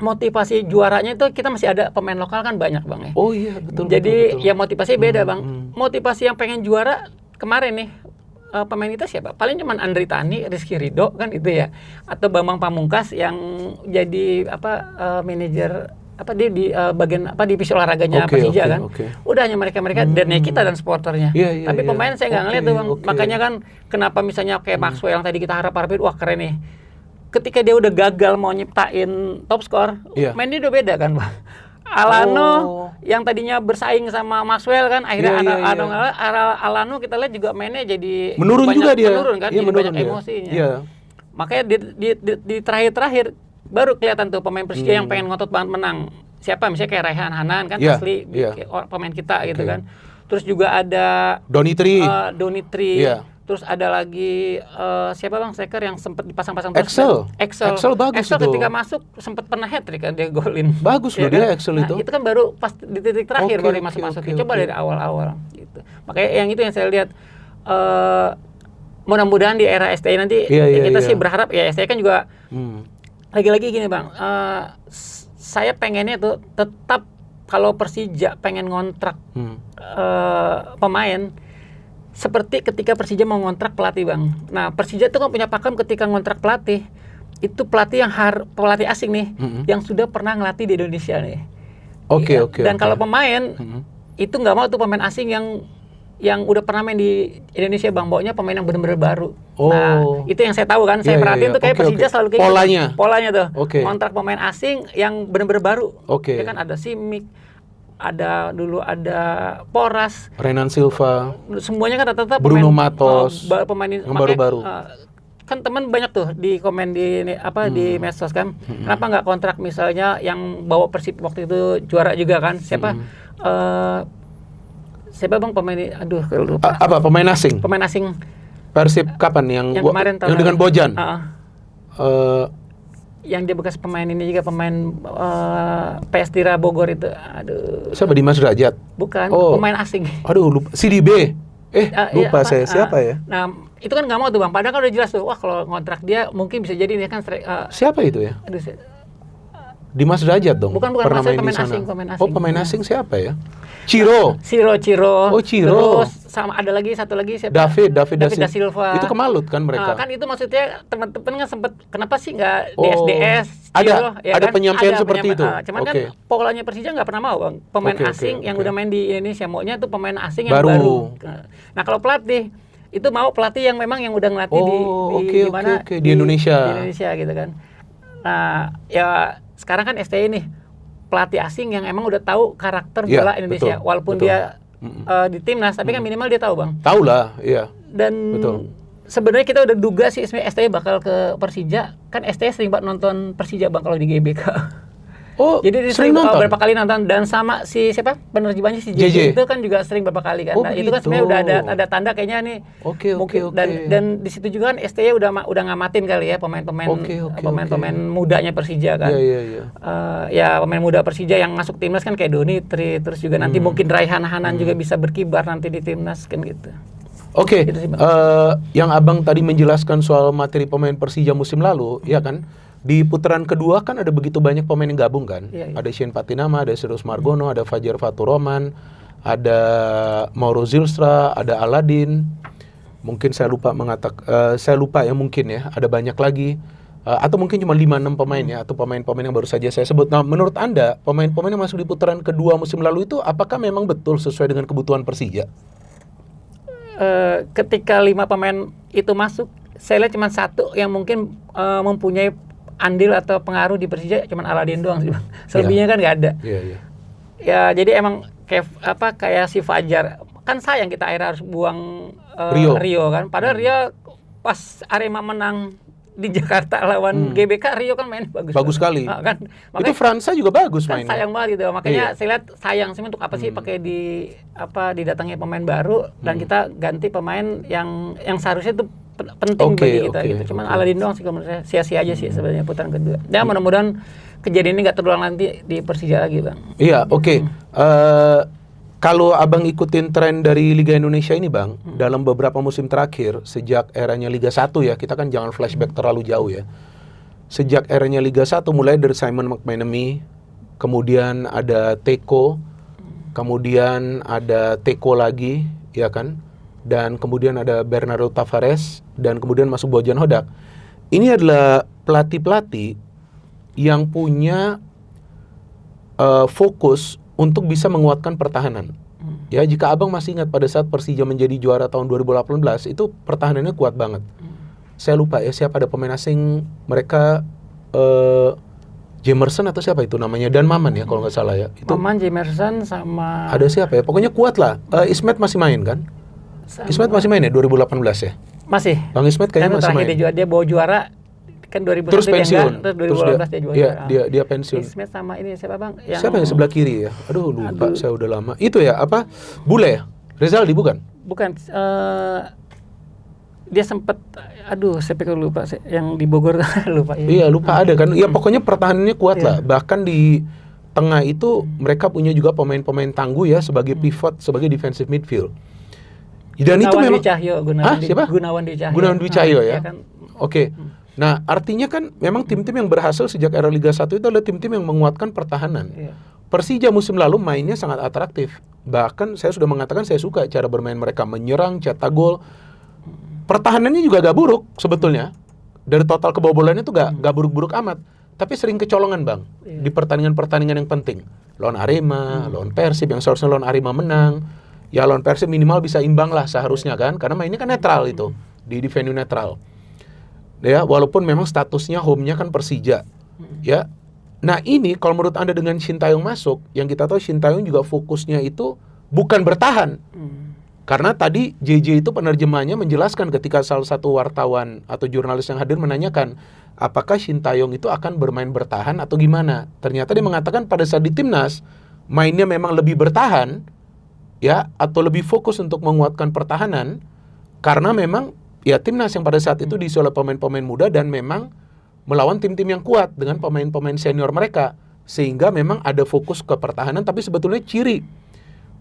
Motivasi juaranya itu kita masih ada pemain lokal kan banyak Bang ya. Oh iya, betul. Jadi ya motivasi beda Bang. Motivasi yang pengen juara kemarin nih, pemain kita siapa? Paling cuman Andri Tani, Rizky Ridho kan itu ya, atau Bambang Pamungkas yang jadi manajer dia di bagian divisi olahraganya Persija kan. Udah hanya mereka dan kita dan supporternya. Tapi pemain saya nggak ngeliat tuh Bang. Makanya kan kenapa misalnya kayak Maxwell yang tadi kita harapin, wah keren nih. Ketika dia udah gagal mau nyiptain top skor, mainnya udah beda kan Bang. Alano yang tadinya bersaing sama Maxwell kan, akhirnya Alano kita lihat juga mainnya jadi menurun juga dia. Menurun kan, jadi banyak emosinya. Makanya di terakhir baru kelihatan tuh pemain Persija yang pengen ngotot banget menang. Siapa? Misalnya kayak Raihan Hanan kan, asli pemain kita gitu kan. Terus juga ada Donitri. Terus ada lagi siapa bang striker yang sempat dipasang-pasang Excel bagus Excel itu. ketika masuk sempat pernah hat-trick kan dia golin. Bagus loh dia Excel itu. Itu kan baru pas di titik terakhir baru masuk-masukin. Coba dari awal-awal gitu. Makanya yang itu yang saya lihat mudah-mudahan di era STI nanti kita sih berharap ya STI kan juga lagi-lagi gini bang. Saya pengennya tuh tetap kalau Persija pengen ngontrak pemain seperti ketika Persija mau ngontrak pelatih bang. Nah Persija itu kan punya pakem ketika ngontrak pelatih itu pelatih yang pelatih asing nih yang sudah pernah ngelatih di Indonesia nih. Dan kalau pemain itu nggak mau tuh pemain asing yang udah pernah main di Indonesia bang, bawanya pemain yang benar-benar baru. Nah itu yang saya tahu kan, saya perhatiin tuh kayak Persija selalu kayak polanya tuh, kontrak pemain asing yang benar-benar baru. Ya kan ada Simic, dulu ada Poras, Renan Silva, semuanya kan rata-rata Bruno Matos, pemain yang baru-baru. Kan teman banyak tuh di komen di di medsos kan, kenapa nggak kontrak misalnya yang bawa Persib waktu itu juara juga kan, siapa bang pemain ini? Aduh lupa. Apa pemain asing? Pemain asing Persib kapan yang kemarin yang dengan Bojan? Yang dia bekas pemain ini juga pemain PS Tira Bogor itu. Aduh. Siapa, Dimas Derajat? Bukan, pemain asing. Aduh lupa. CDB. Lupa saya siapa ya? Nah, itu kan nggak mau tuh bang. Padahal kan udah jelas tuh. Wah kalau kontrak dia mungkin bisa jadi dia kan. Siapa itu ya? Aduh, Dimas Derajat dong. Bukan pernah main pemain di sana. asing. Pemain asing siapa ya? Ciro. Oh, Ciro. Terus sama ada lagi satu lagi siapa? David da Silva. Itu kemalut kan mereka. Kan itu maksudnya teman-teman kan sempat kenapa sih nggak SDS? Ada kan? penyampaian seperti itu. Cuman kan polanya Persija nggak pernah mau bang. Pemain asing yang udah main di Indonesia, maunya tuh pemain asing yang baru. Nah kalau pelatih itu mau pelatih yang memang yang udah ngelatih di mana? Di Indonesia. Di Indonesia gitu kan. Nah ya sekarang kan STI nih pelatih asing yang emang udah tahu karakter bola Indonesia, walaupun dia di timnas, tapi kan minimal dia tahu bang. Tahu lah, iya. Dan sebenarnya kita udah duga sih STI bakal ke Persija, kan STI sering banget nonton Persija bang kalau di GBK. Jadi dia sering nonton berapa kali nonton, dan sama si siapa penerjemahnya si JJ itu kan juga sering berapa kali kan. Nah itu kan sebenarnya udah ada tanda kayaknya nih. Dan di situ juga kan STI udah ngamatin kali ya pemain mudanya Persija kan. Ya pemain muda Persija yang masuk timnas kan kayak Donitri, terus juga nanti mungkin Raihan Hanan juga bisa berkibar nanti di timnas kan gitu. Gitu sih, yang abang tadi menjelaskan soal materi pemain Persija musim lalu, ya kan? Di putaran kedua kan ada begitu banyak pemain yang gabung kan. Ada Shane Patinama, ada Sirus Margono, ada Fajar Faturoman, ada Mauro Zylstra, ada Aladin. Mungkin saya lupa ya mungkin ya. Ada banyak lagi. Atau mungkin cuma 5-6 pemain ya, atau pemain-pemain yang baru saja saya sebut. Nah, menurut Anda, pemain-pemain yang masuk di putaran kedua musim lalu itu apakah memang betul sesuai dengan kebutuhan Persija? Ketika 5 pemain itu masuk, saya lihat cuma satu yang mungkin mempunyai andil atau pengaruh di Persija, cuman Aladin doang sih bang. Selebihnya kan nggak ada. Ya jadi emang kayak si Fajar kan sayang kita akhirnya harus buang Rio kan. Padahal Rio pas Arema menang di Jakarta lawan GBK, Rio kan main bagus sekali. Kan itu Fransa juga bagus kan mainnya. Sayang banget gitu. Makanya saya lihat sayang sih untuk apa sih pakai didatangin pemain baru dan kita ganti pemain yang seharusnya itu penting bagi kita gitu. Cuman Aladin doang sih kalau menurut saya sia-sia aja sih sebenarnya putaran kedua. Ya mudah-mudahan kejadian ini nggak terulang nanti di Persija lagi bang. Iya kalau abang ikutin tren dari Liga Indonesia ini bang, dalam beberapa musim terakhir sejak eranya Liga 1 ya, kita kan jangan flashback terlalu jauh ya. Sejak eranya Liga 1 mulai dari Simon McManamy, kemudian ada Teko, kemudian ada Teko lagi, ya kan? Dan kemudian ada Bernardo Tavares, dan kemudian masuk Bojan Hodak. Ini adalah pelatih-pelatih yang punya fokus untuk bisa menguatkan pertahanan. Ya, jika abang masih ingat pada saat Persija menjadi juara tahun 2018, itu pertahanannya kuat banget. Saya lupa ya siapa, ada pemain asing mereka, Jemerson atau siapa itu namanya, dan Maman ya kalau nggak salah ya. Itu Maman, Jemerson sama... Ada siapa ya, pokoknya kuat lah. Ismet masih main kan? Ismet masih main ya 2018 ya? Masih. Bang Ismet kayaknya masih main. Dia bawa juara kan 2001 terus pensiun. Terus 2018 dia juara. Dia pensiun. Ismet sama ini siapa bang? Siapa yang sebelah kiri ya? Aduh lupa, saya udah lama. Itu ya apa? Bule ya? Rezaldi bukan? Bukan. dia sempat, aduh saya pikir lupa yang di Bogor lupa. Iya lupa ada kan. Ya pokoknya pertahanannya kuat lah. Bahkan di tengah itu mereka punya juga pemain-pemain tangguh ya sebagai pivot, sebagai defensive midfield. Dan itu memang Gunawan Dwi Cahyo ya. Kan? Oke. Nah, artinya kan memang tim-tim yang berhasil sejak era Liga 1 itu adalah tim-tim yang menguatkan pertahanan. Persija musim lalu mainnya sangat atraktif. Bahkan saya sudah mengatakan saya suka cara bermain mereka, menyerang, cetak gol. Pertahanannya juga gak buruk sebetulnya. Dari total kebobolannya itu gak buruk-buruk amat. Tapi sering kecolongan Bang. Di pertandingan-pertandingan yang penting. Lawan Arema, lawan Persib yang seharusnya lawan Arema menang. Ya lawan Persib minimal bisa imbang lah seharusnya kan. Karena mainnya kan netral itu. Di venue netral. Ya, walaupun memang statusnya home-nya kan Persija. Ya. Nah ini kalau menurut Anda dengan Shin Tae-yong masuk, yang kita tahu Shin Tae-yong juga fokusnya itu bukan bertahan. Karena tadi JJ itu penerjemahnya menjelaskan ketika salah satu wartawan atau jurnalis yang hadir menanyakan apakah Shin Tae-yong itu akan bermain bertahan atau gimana. Ternyata dia mengatakan pada saat di timnas mainnya memang lebih bertahan ya, atau lebih fokus untuk menguatkan pertahanan karena memang ya timnas yang pada saat itu diisi oleh pemain-pemain muda dan memang melawan tim-tim yang kuat dengan pemain-pemain senior mereka, sehingga memang ada fokus ke pertahanan. Tapi sebetulnya ciri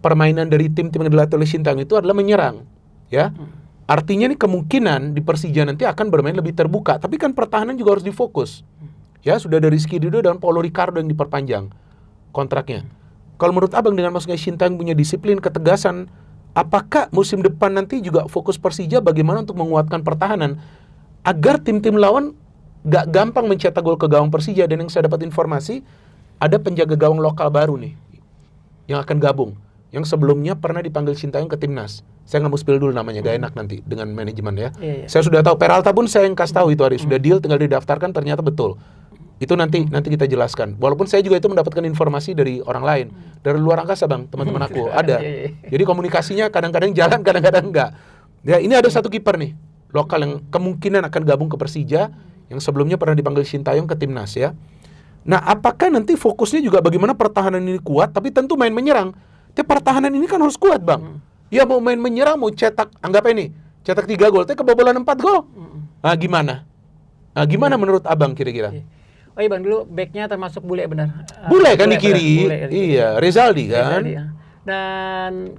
permainan dari tim-tim yang dilatih oleh Shin Tae-yong itu adalah menyerang, ya. Artinya nih kemungkinan di Persija nanti akan bermain lebih terbuka, tapi kan pertahanan juga harus difokus. Ya, sudah dari Rizky Ridho dan Paulo Ricardo yang diperpanjang kontraknya. Kalau menurut Abang dengan masuknya Shin Tae-yong punya disiplin, ketegasan, apakah musim depan nanti juga fokus Persija bagaimana untuk menguatkan pertahanan agar tim-tim lawan gak gampang mencetak gol ke gawang Persija? Dan yang saya dapat informasi, ada penjaga gawang lokal baru nih yang akan gabung, yang sebelumnya pernah dipanggil Shin Tae-yong ke timnas. Saya nggak mau spill dulu namanya, gak enak nanti dengan manajemen ya. Saya sudah tahu, Peralta pun saya yang kasih tahu itu hari, sudah deal, tinggal didaftarkan, ternyata betul. Itu nanti kita jelaskan. Walaupun saya juga itu mendapatkan informasi dari orang lain, dari luar angkasa Bang, teman-teman aku ada. Jadi komunikasinya kadang-kadang jalan, kadang-kadang enggak. Ya, ini ada satu kiper nih lokal yang kemungkinan akan gabung ke Persija, yang sebelumnya pernah dipanggil Shin Tae-yong ke timnas ya. Nah, apakah nanti fokusnya juga bagaimana pertahanan ini kuat, tapi tentu main menyerang. Tapi pertahanan ini kan harus kuat Bang. Ya mau main menyerang, mau cetak, anggap ini, cetak 3 gol, tapi kebobolan 4 gol. Nah, gimana? Nah, gimana menurut Abang kira-kira? Oh iya Bang, dulu backnya termasuk Bule benar. Bule kan di kiri. Iya, Rezaldi kan. Ya. Dan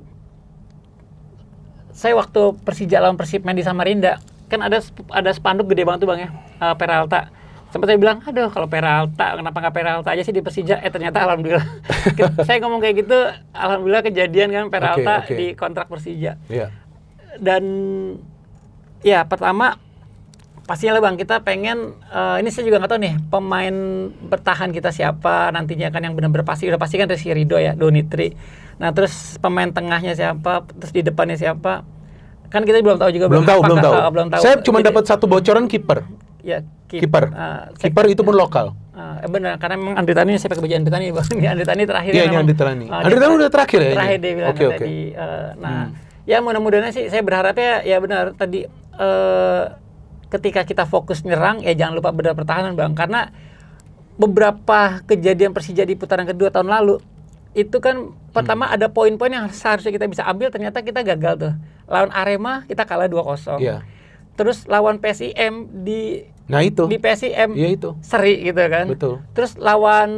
saya waktu Persija lawan Persib main di Samarinda, kan ada spanduk gede banget tuh Bang ya, Peralta. Sempat saya bilang, aduh kalau Peralta, kenapa nggak Peralta aja sih di Persija? Ternyata alhamdulillah. Saya ngomong kayak gitu, alhamdulillah kejadian kan Peralta di kontrak Persija. Dan ya pertama, pastinya lah Bang, kita pengen, ini saya juga nggak tahu nih, pemain bertahan kita siapa nantinya kan yang benar-benar pasti. Udah pasti kan Rizky Ridho ya, Donitri. Nah terus pemain tengahnya siapa, terus di depannya siapa. Kan kita belum tahu juga. Belum tahu. Saya cuma dapat satu bocoran kiper. Ya, kiper itu pun lokal. Benar, karena memang Andri Tani, saya pakai baju Andri Tani Bang. Ini Andri Tani terakhir. Iya, ini Andri Tani. Andri Tani udah terakhir ya? Terakhir dia bilang tadi. Ya mudah-mudahan sih, saya berharapnya ya benar tadi, ketika kita fokus nyerang, ya jangan lupa benar pertahanan Bang. Karena beberapa kejadian Persija di putaran kedua tahun lalu, itu kan pertama ada poin-poin yang seharusnya kita bisa ambil, ternyata kita gagal tuh. Lawan Arema, kita kalah 2-0. Terus lawan PSIM di PSIM seri gitu kan. Betul. Terus lawan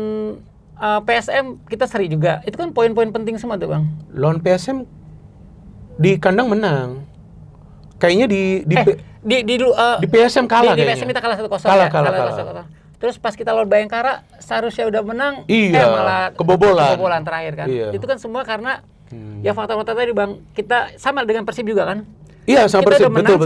PSM kita seri juga. Itu kan poin-poin penting semua tuh Bang. Lawan PSM di kandang menang. Kayaknya di PSM kalah di PSM kita kalah 1-0. Kalah. Terus pas kita lawan Bayangkara seharusnya udah menang, malah kebobolan terakhir kan. Itu kan semua karena ya faktor-faktor tadi Bang. Kita sama dengan Persib juga kan. Iya, sama Persib, betul.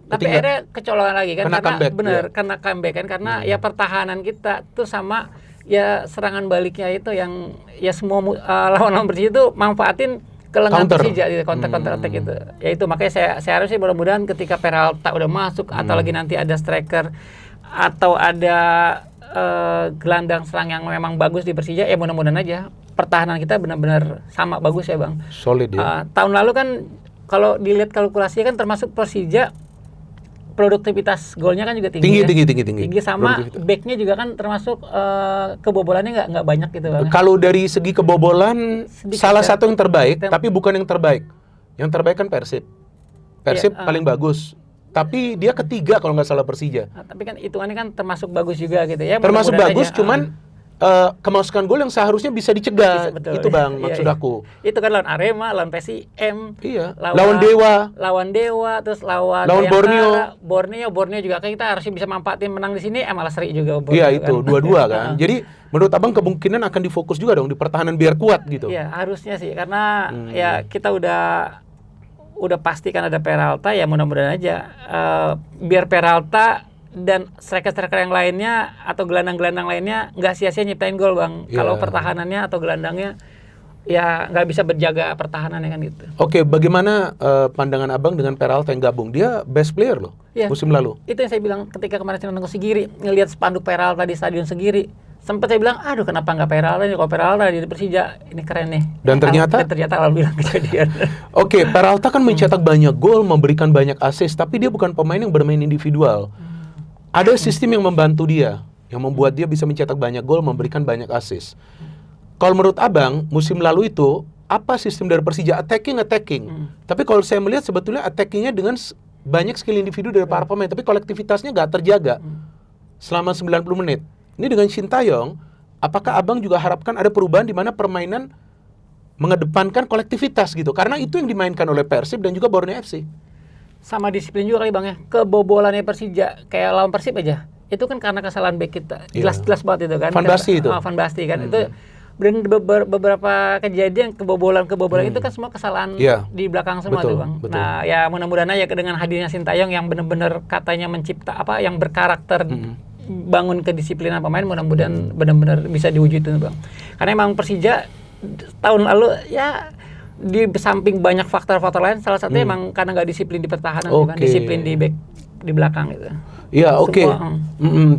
Tapi akhirnya kecolongan lagi kan, karena comeback, karena comeback kan, karena ya pertahanan kita tuh sama ya serangan baliknya itu yang ya semua lawan-lawan Persija itu manfaatin kelengahan Persija di counter attack itu. Ya itu makanya saya harus sih mudah-mudahan ketika Peralta udah masuk atau lagi nanti ada striker atau ada gelandang serang yang memang bagus di Persija, ya mudah-mudahan aja pertahanan kita benar-benar sama bagus ya Bang. Solid ya. Tahun lalu kan kalau dilihat kalkulasinya kan termasuk Persija produktivitas golnya kan juga tinggi. Tinggi sama backnya juga kan termasuk kebobolannya nggak banyak gitu Bang. Kalau dari segi kebobolan salah satu yang terbaik, tapi bukan yang terbaik. Yang terbaik kan Persib paling bagus. tapi dia ketiga kalau nggak salah Persija. Nah, tapi kan hitungannya kan termasuk bagus juga gitu ya. Termasuk bagus, cuman kemasukan gol yang seharusnya bisa dicegah. Itu Bang, maksud aku. Itu kan lawan Arema, lawan PSIM, lawan Dewa, terus lawan Borneo juga kan kita harusnya bisa manfaatin menang di sini, malah seri juga Borneo. Iya itu, dua-dua kan. Jadi menurut Abang kemungkinan akan difokus juga dong di pertahanan biar kuat gitu. Iya, harusnya sih karena ya kita udah pasti kan ada Peralta, ya mudah-mudahan aja biar Peralta dan striker-striker yang lainnya atau gelandang-gelandang lainnya nggak sia-sia nyiptain gol Bang. Kalau pertahanannya atau gelandangnya ya nggak bisa berjaga pertahanannya kan gitu. Oke, bagaimana pandangan Abang dengan Peralta yang gabung? Dia best player loh musim lalu. Itu yang saya bilang ketika kemarin saya nonton ke Sigiri, ngelihat spanduk Peralta di Stadion Sigiri, sempat saya bilang, aduh kenapa nggak Peralta nih? Kalau Peralta di Persija ini keren nih. Dan ternyata alhamdulillah kejadian. Oke, Peralta kan mencetak banyak gol, memberikan banyak assist, tapi dia bukan pemain yang bermain individual. Ada sistem yang membantu dia, yang membuat dia bisa mencetak banyak gol, memberikan banyak assist. Kalau menurut Abang, musim lalu itu, apa sistem dari Persija? Attacking. Tapi kalau saya melihat sebetulnya attackingnya dengan banyak skill individu dari para pemain, tapi kolektivitasnya nggak terjaga selama 90 menit. Ini dengan Sintayong, apakah Abang juga harapkan ada perubahan di mana permainan mengedepankan kolektivitas gitu? Karena itu yang dimainkan oleh Persib dan juga Borneo FC. Sama disiplin juga kali Bang ya. Kebobolannya Persija kayak lawan Persib aja. Itu kan karena kesalahan bek kita. Jelas banget itu kan. Van Basten itu. Van Basten kan. Itu beberapa kejadian kebobolan itu kan semua kesalahan di belakang semua tuh Bang. Betul. Nah, ya mudah-mudahan aja dengan hadirnya Sintayong yang benar-benar katanya mencipta yang berkarakter bangun kedisiplinan pemain, mudah-mudahan benar-benar bisa diwujudin Bang. Karena emang Persija tahun lalu ya di samping banyak faktor-faktor lain, salah satunya emang karena nggak disiplin di pertahanan, disiplin di back di belakang gitu. Iya, oke.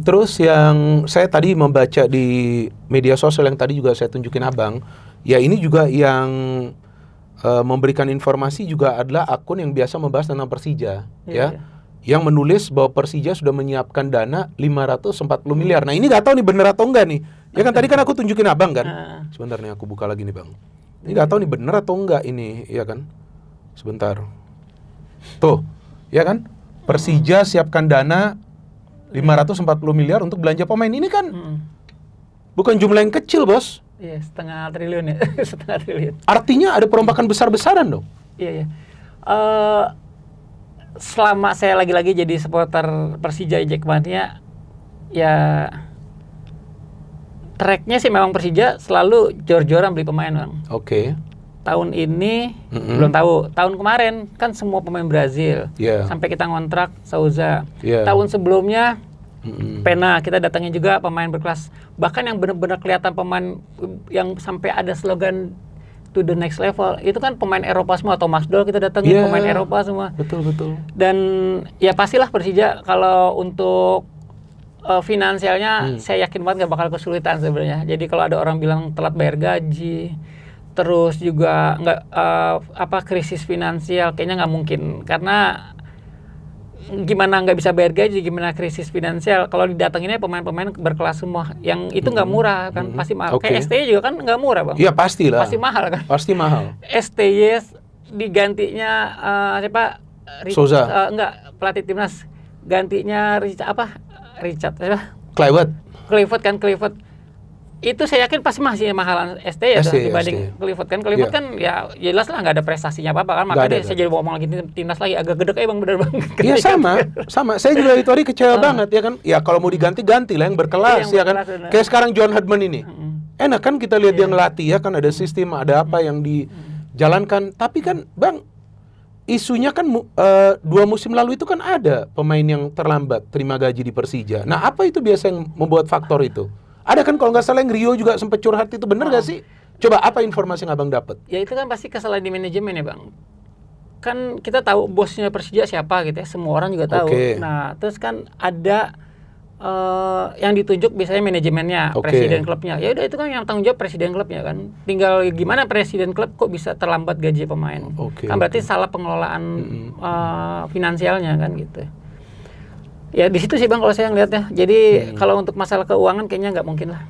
Terus yang saya tadi membaca di media sosial yang tadi juga saya tunjukin Abang, ya ini juga yang memberikan informasi juga adalah akun yang biasa membahas tentang Persija, yang menulis bahwa Persija sudah menyiapkan dana 540 miliar. Nah ini nggak tahu nih bener atau enggak nih. Ya kan tadi kan aku tunjukin Abang kan. Sebentar nih aku buka lagi nih Bang. Ini nggak tahu nih bener atau enggak ini, ya kan? Sebentar. Tuh, ya kan? Persija siapkan dana 540 miliar untuk belanja pemain. Ini kan bukan jumlah yang kecil, Bos. Iya, setengah triliun ya. Setengah triliun. Artinya ada perombakan besar-besaran dong. Iya. Selama saya lagi-lagi jadi supporter Persija Jackmania, ya tracknya sih memang Persija selalu jor-joran beli pemain Bang. Oke. Tahun ini belum tahu. Tahun kemarin kan semua pemain Brazil. Sampai kita ngontrak Souza. Tahun sebelumnya Pena, kita datangin juga pemain berkelas. Bahkan yang benar-benar kelihatan pemain yang sampai ada slogan to the next level, itu kan pemain Eropa semua. Thomas Doll kita datangin pemain Eropa semua. Betul. Dan ya pastilah Persija kalau untuk finansialnya saya yakin banget nggak bakal kesulitan sebenarnya. Jadi kalau ada orang bilang telat bayar gaji, terus juga nggak krisis finansial, kayaknya nggak mungkin. Karena gimana nggak bisa bayar gaji, gimana krisis finansial? Kalau didatanginnya pemain-pemain berkelas semua, yang itu nggak murah kan, pasti mahal. Kayak STY juga kan nggak murah Bang. Iya pastilah. Pasti mahal kan. Pasti mahal. STY digantinya siapa? Souza. Enggak, pelatih timnas gantinya Richard Clifford. Itu saya yakin pasti masih mahalan ST dibanding Clifford kan. Clifford kan ya jelas lah nggak ada prestasinya apa-apa kan. Makanya saya jadi ngomong lagi timnas lagi agak gede Bang, bener Bang. Iya sama. Saya juga itu hari kecewa banget ya kan. Ya kalau mau diganti lah yang berkelas ya kan. Kayak sekarang John Herdman ini. Enak kan kita lihat dia ngelatih ya kan, ada sistem, ada apa yang dijalankan. Tapi kan Bang, isunya kan 2 musim lalu itu kan ada pemain yang terlambat terima gaji di Persija. Nah apa itu biasa yang membuat faktor itu? Ada kan kalau nggak salah yang Rio juga sempat curhat itu, bener nggak sih? Coba apa informasi yang Abang dapat? Ya itu kan pasti kesalahan di manajemen ya Bang. Kan kita tahu bosnya Persija siapa gitu ya, semua orang juga tahu. Nah terus kan ada yang ditunjuk biasanya manajemennya, presiden klubnya. Ya udah itu kan yang tanggung jawab presiden klubnya kan. Tinggal gimana presiden klub kok bisa terlambat gaji pemain. Kan berarti salah pengelolaan finansialnya kan gitu. Ya di situ sih Bang kalau saya ngelihatnya. Jadi kalau untuk masalah keuangan kayaknya nggak mungkin lah.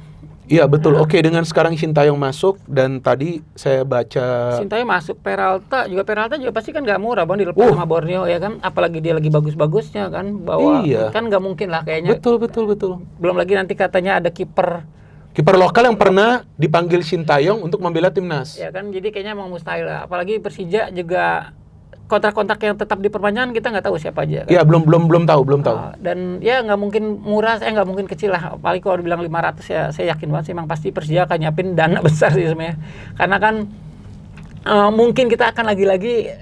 Iya betul. Oke, dengan sekarang Sintayong masuk dan tadi saya baca Sintayong masuk, Peralta juga pasti kan nggak murah Bang dilepas sama Borneo ya kan, apalagi dia lagi bagus-bagusnya kan, bahwa kan nggak mungkin lah kayaknya. Betul. Belum lagi nanti katanya ada kiper lokal yang pernah dipanggil Sintayong untuk membela timnas. Ya kan, jadi kayaknya emang mustahil lah. Apalagi Persija juga kontrak-kontrak yang tetap diperpanjang kita nggak tahu siapa aja. Kan? Ya belum tahu. Dan ya nggak mungkin murah, nggak mungkin kecil lah. Apalagi kalau dibilang 500 ya saya yakin banget sih emang pasti Persija akan nyiapin dana besar sih sebenarnya. Karena kan mungkin kita akan lagi-lagi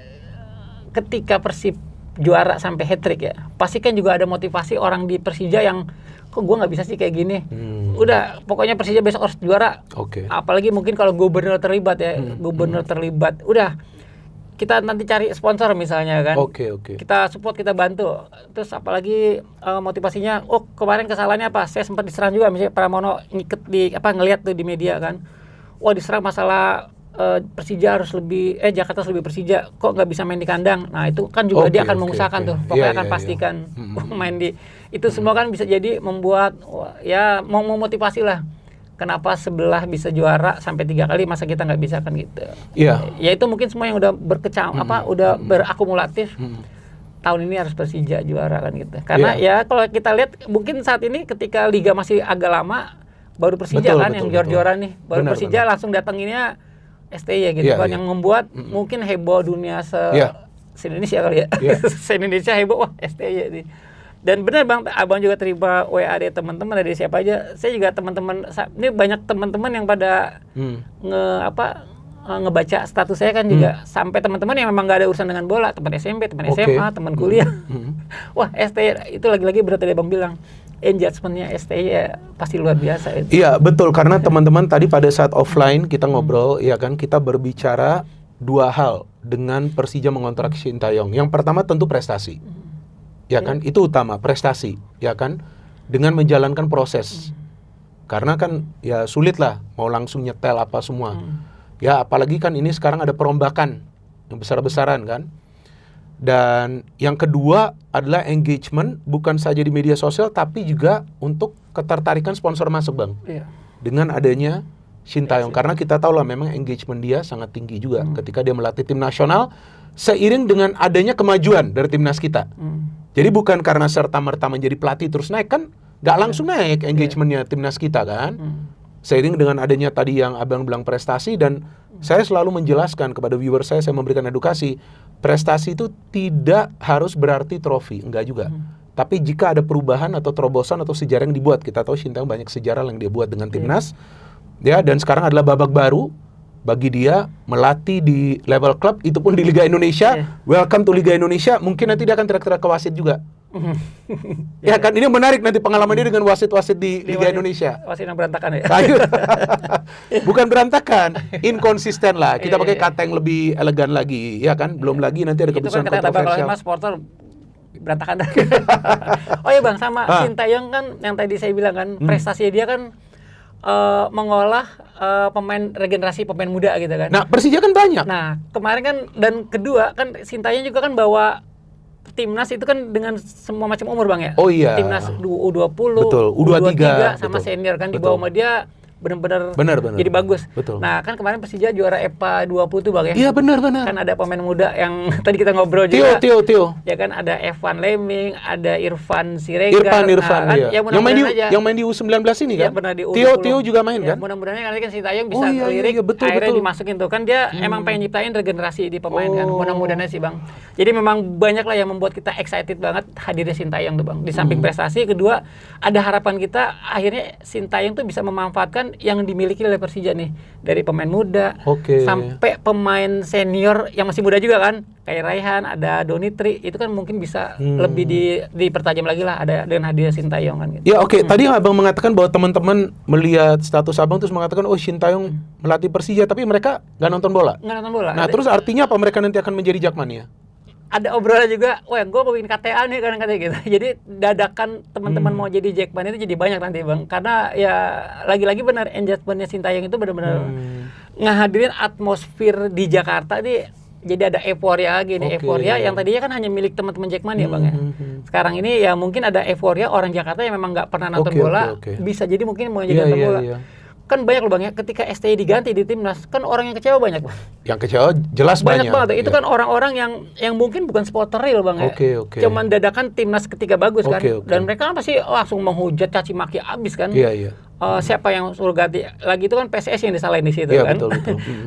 ketika Persib juara sampai hat-trick ya. Pasti kan juga ada motivasi orang di Persija yang kok gue nggak bisa sih kayak gini. Udah pokoknya Persija besok harus juara. Apalagi mungkin kalau gubernur terlibat ya, terlibat. Udah kita nanti cari sponsor misalnya kan. Kita support, kita bantu. Terus apalagi motivasinya, kemarin kesalahannya apa? Saya sempat diserang juga misalnya Pramono ngelihat tuh di media kan. Wah, diserang masalah Persija harus lebih Jakarta harus lebih Persija, kok nggak bisa main di kandang. Nah, itu kan juga dia akan mengusahakan tuh. Pokoknya akan pastikan main di itu semua kan bisa jadi membuat ya mau memotivasi lah. Kenapa sebelah bisa juara sampai 3 kali, masa kita nggak bisa kan gitu. Iya. Ya itu mungkin semua yang udah udah berakumulatif. Tahun ini harus Persija juara kan gitu. Karena ya kalau kita lihat mungkin saat ini ketika liga masih agak lama, baru Persija yang juara nih. Baru Persija langsung datanginnya STY gitu kan, yang membuat mungkin heboh dunia se-Indonesia kali ya. Se-Indonesia heboh, wah STY nih. Dan benar Bang, Abang juga terima WA dari teman-teman, dari siapa aja. Saya juga teman-teman, ini banyak teman-teman yang pada ngebaca status saya kan juga. Sampai teman-teman yang memang gak ada urusan dengan bola, teman SMP, teman SMA, teman kuliah. Wah, STY itu lagi-lagi berat tadi Abang bilang. Engagement-nya STY ya pasti luar biasa itu. Iya, betul, karena teman-teman tadi pada saat offline kita ngobrol, ya kan, kita berbicara 2 hal dengan Persija mengontrak Sintayong. Yang pertama tentu prestasi. Ya kan, itu utama, prestasi, ya kan, dengan menjalankan proses. Karena kan ya sulit lah mau langsung nyetel apa semua. Ya apalagi kan ini sekarang ada perombakan yang besar-besaran kan. Dan yang kedua adalah engagement, bukan saja di media sosial tapi juga untuk ketertarikan sponsor masuk Bang. Dengan adanya Sintayong, karena kita tahu lah memang engagement dia sangat tinggi juga ketika dia melatih tim nasional seiring dengan adanya kemajuan dari timnas kita. Jadi bukan karena serta-merta menjadi pelatih terus naik kan, nggak langsung naik engagementnya timnas kita kan. Seiring dengan adanya tadi yang Abang bilang prestasi, dan saya selalu menjelaskan kepada viewer saya memberikan edukasi, prestasi itu tidak harus berarti trofi, enggak juga. Tapi jika ada perubahan atau terobosan atau sejarah yang dibuat, kita tahu Sintayong banyak sejarah yang dia buat dengan timnas, ya, dan sekarang adalah babak baru bagi dia melatih di level klub, itu pun di Liga Indonesia. Welcome to Liga Indonesia. Mungkin nanti dia akan teriak-teriak ke wasit juga. Ya kan, ini menarik nanti pengalaman dia dengan wasit-wasit di Liga Indonesia. Wasit yang berantakan ya? Bukan berantakan, inkonsisten lah. Kita pakai kata yang lebih elegan lagi, ya kan? Belum lagi nanti ada keputusan kontroversial. Itu kan kata supporter berantakan. Oh iya Bang, sama Sintayong kan yang tadi saya bilang kan, prestasi dia kan mengolah regenerasi pemain muda gitu kan. Nah, Persija kan banyak. Nah, kemarin kan, dan kedua kan Sintayong juga kan bawa timnas itu kan dengan semua macam umur Bang ya. Oh iya. Timnas U20, betul, U23 sama senior kan, dibawa sama dia benar-benar jadi bagus. Betul. Nah, kan kemarin Persija juara EPA 20 tuh Bang ya. Iya, benar. Kan ada pemain muda yang tadi kita ngobrol juga. Tio. Ya kan, ada Evan Lemming, ada Irfan Siregar. Irfan, kan, iya. Yang main di U19 ini kan? Ya, benar di U20. Tio juga main kan? Mudah-mudahan kan Sintayong bisa ngelirik, akhirnya dimasukin tuh. Kan dia emang pengen nyiptain regenerasi di pemain kan. Mudah-mudahan sih Bang. Jadi memang banyak lah yang membuat kita excited banget hadirnya Sintayong tuh Bang. Di samping prestasi, kedua ada harapan kita akhirnya Sintayong tuh bisa memanfaatkan yang dimiliki oleh Persija nih, dari pemain muda sampai pemain senior yang masih muda juga kan, kayak Raihan, ada Donitri, itu kan mungkin bisa lebih dipertajam lagi lah ada dengan hadirnya Sintayong kan gitu. Ya tadi Abang mengatakan bahwa teman-teman melihat status Abang terus mengatakan Sintayong melatih Persija, tapi mereka nggak nonton bola. Nah, terus artinya apa mereka nanti akan menjadi Jakmania? Ada obrolan juga, wah gue mau bikin KTA nih kadang-kadang gitu. Jadi dadakan teman-teman mau jadi Jackman itu jadi banyak nanti Bang. Karena ya lagi-lagi benar engagementnya Sintayong itu benar-benar ngehadirin atmosfer di Jakarta nih. Jadi ada euforia lagi nih, euforia yang tadinya kan hanya milik teman-teman Jackman ya Bang ya. Sekarang ini ya mungkin ada euforia orang Jakarta yang memang nggak pernah nonton bola, bisa jadi mungkin mau jadi nonton bola. kan banyak loh Bang ya, ketika STI diganti di timnas, kan orang yang kecewa banyak Bang. Yang kecewa jelas banyak. Banyak banget. Itu kan orang-orang yang mungkin bukan supporter real Bang ya. Cuman dadakan timnas ketika bagus kan. Dan mereka kan pasti langsung menghujat, caci maki abis kan. Iya. Siapa yang suruh ganti lagi itu kan PSS yang disalahin di situ kan. Betul.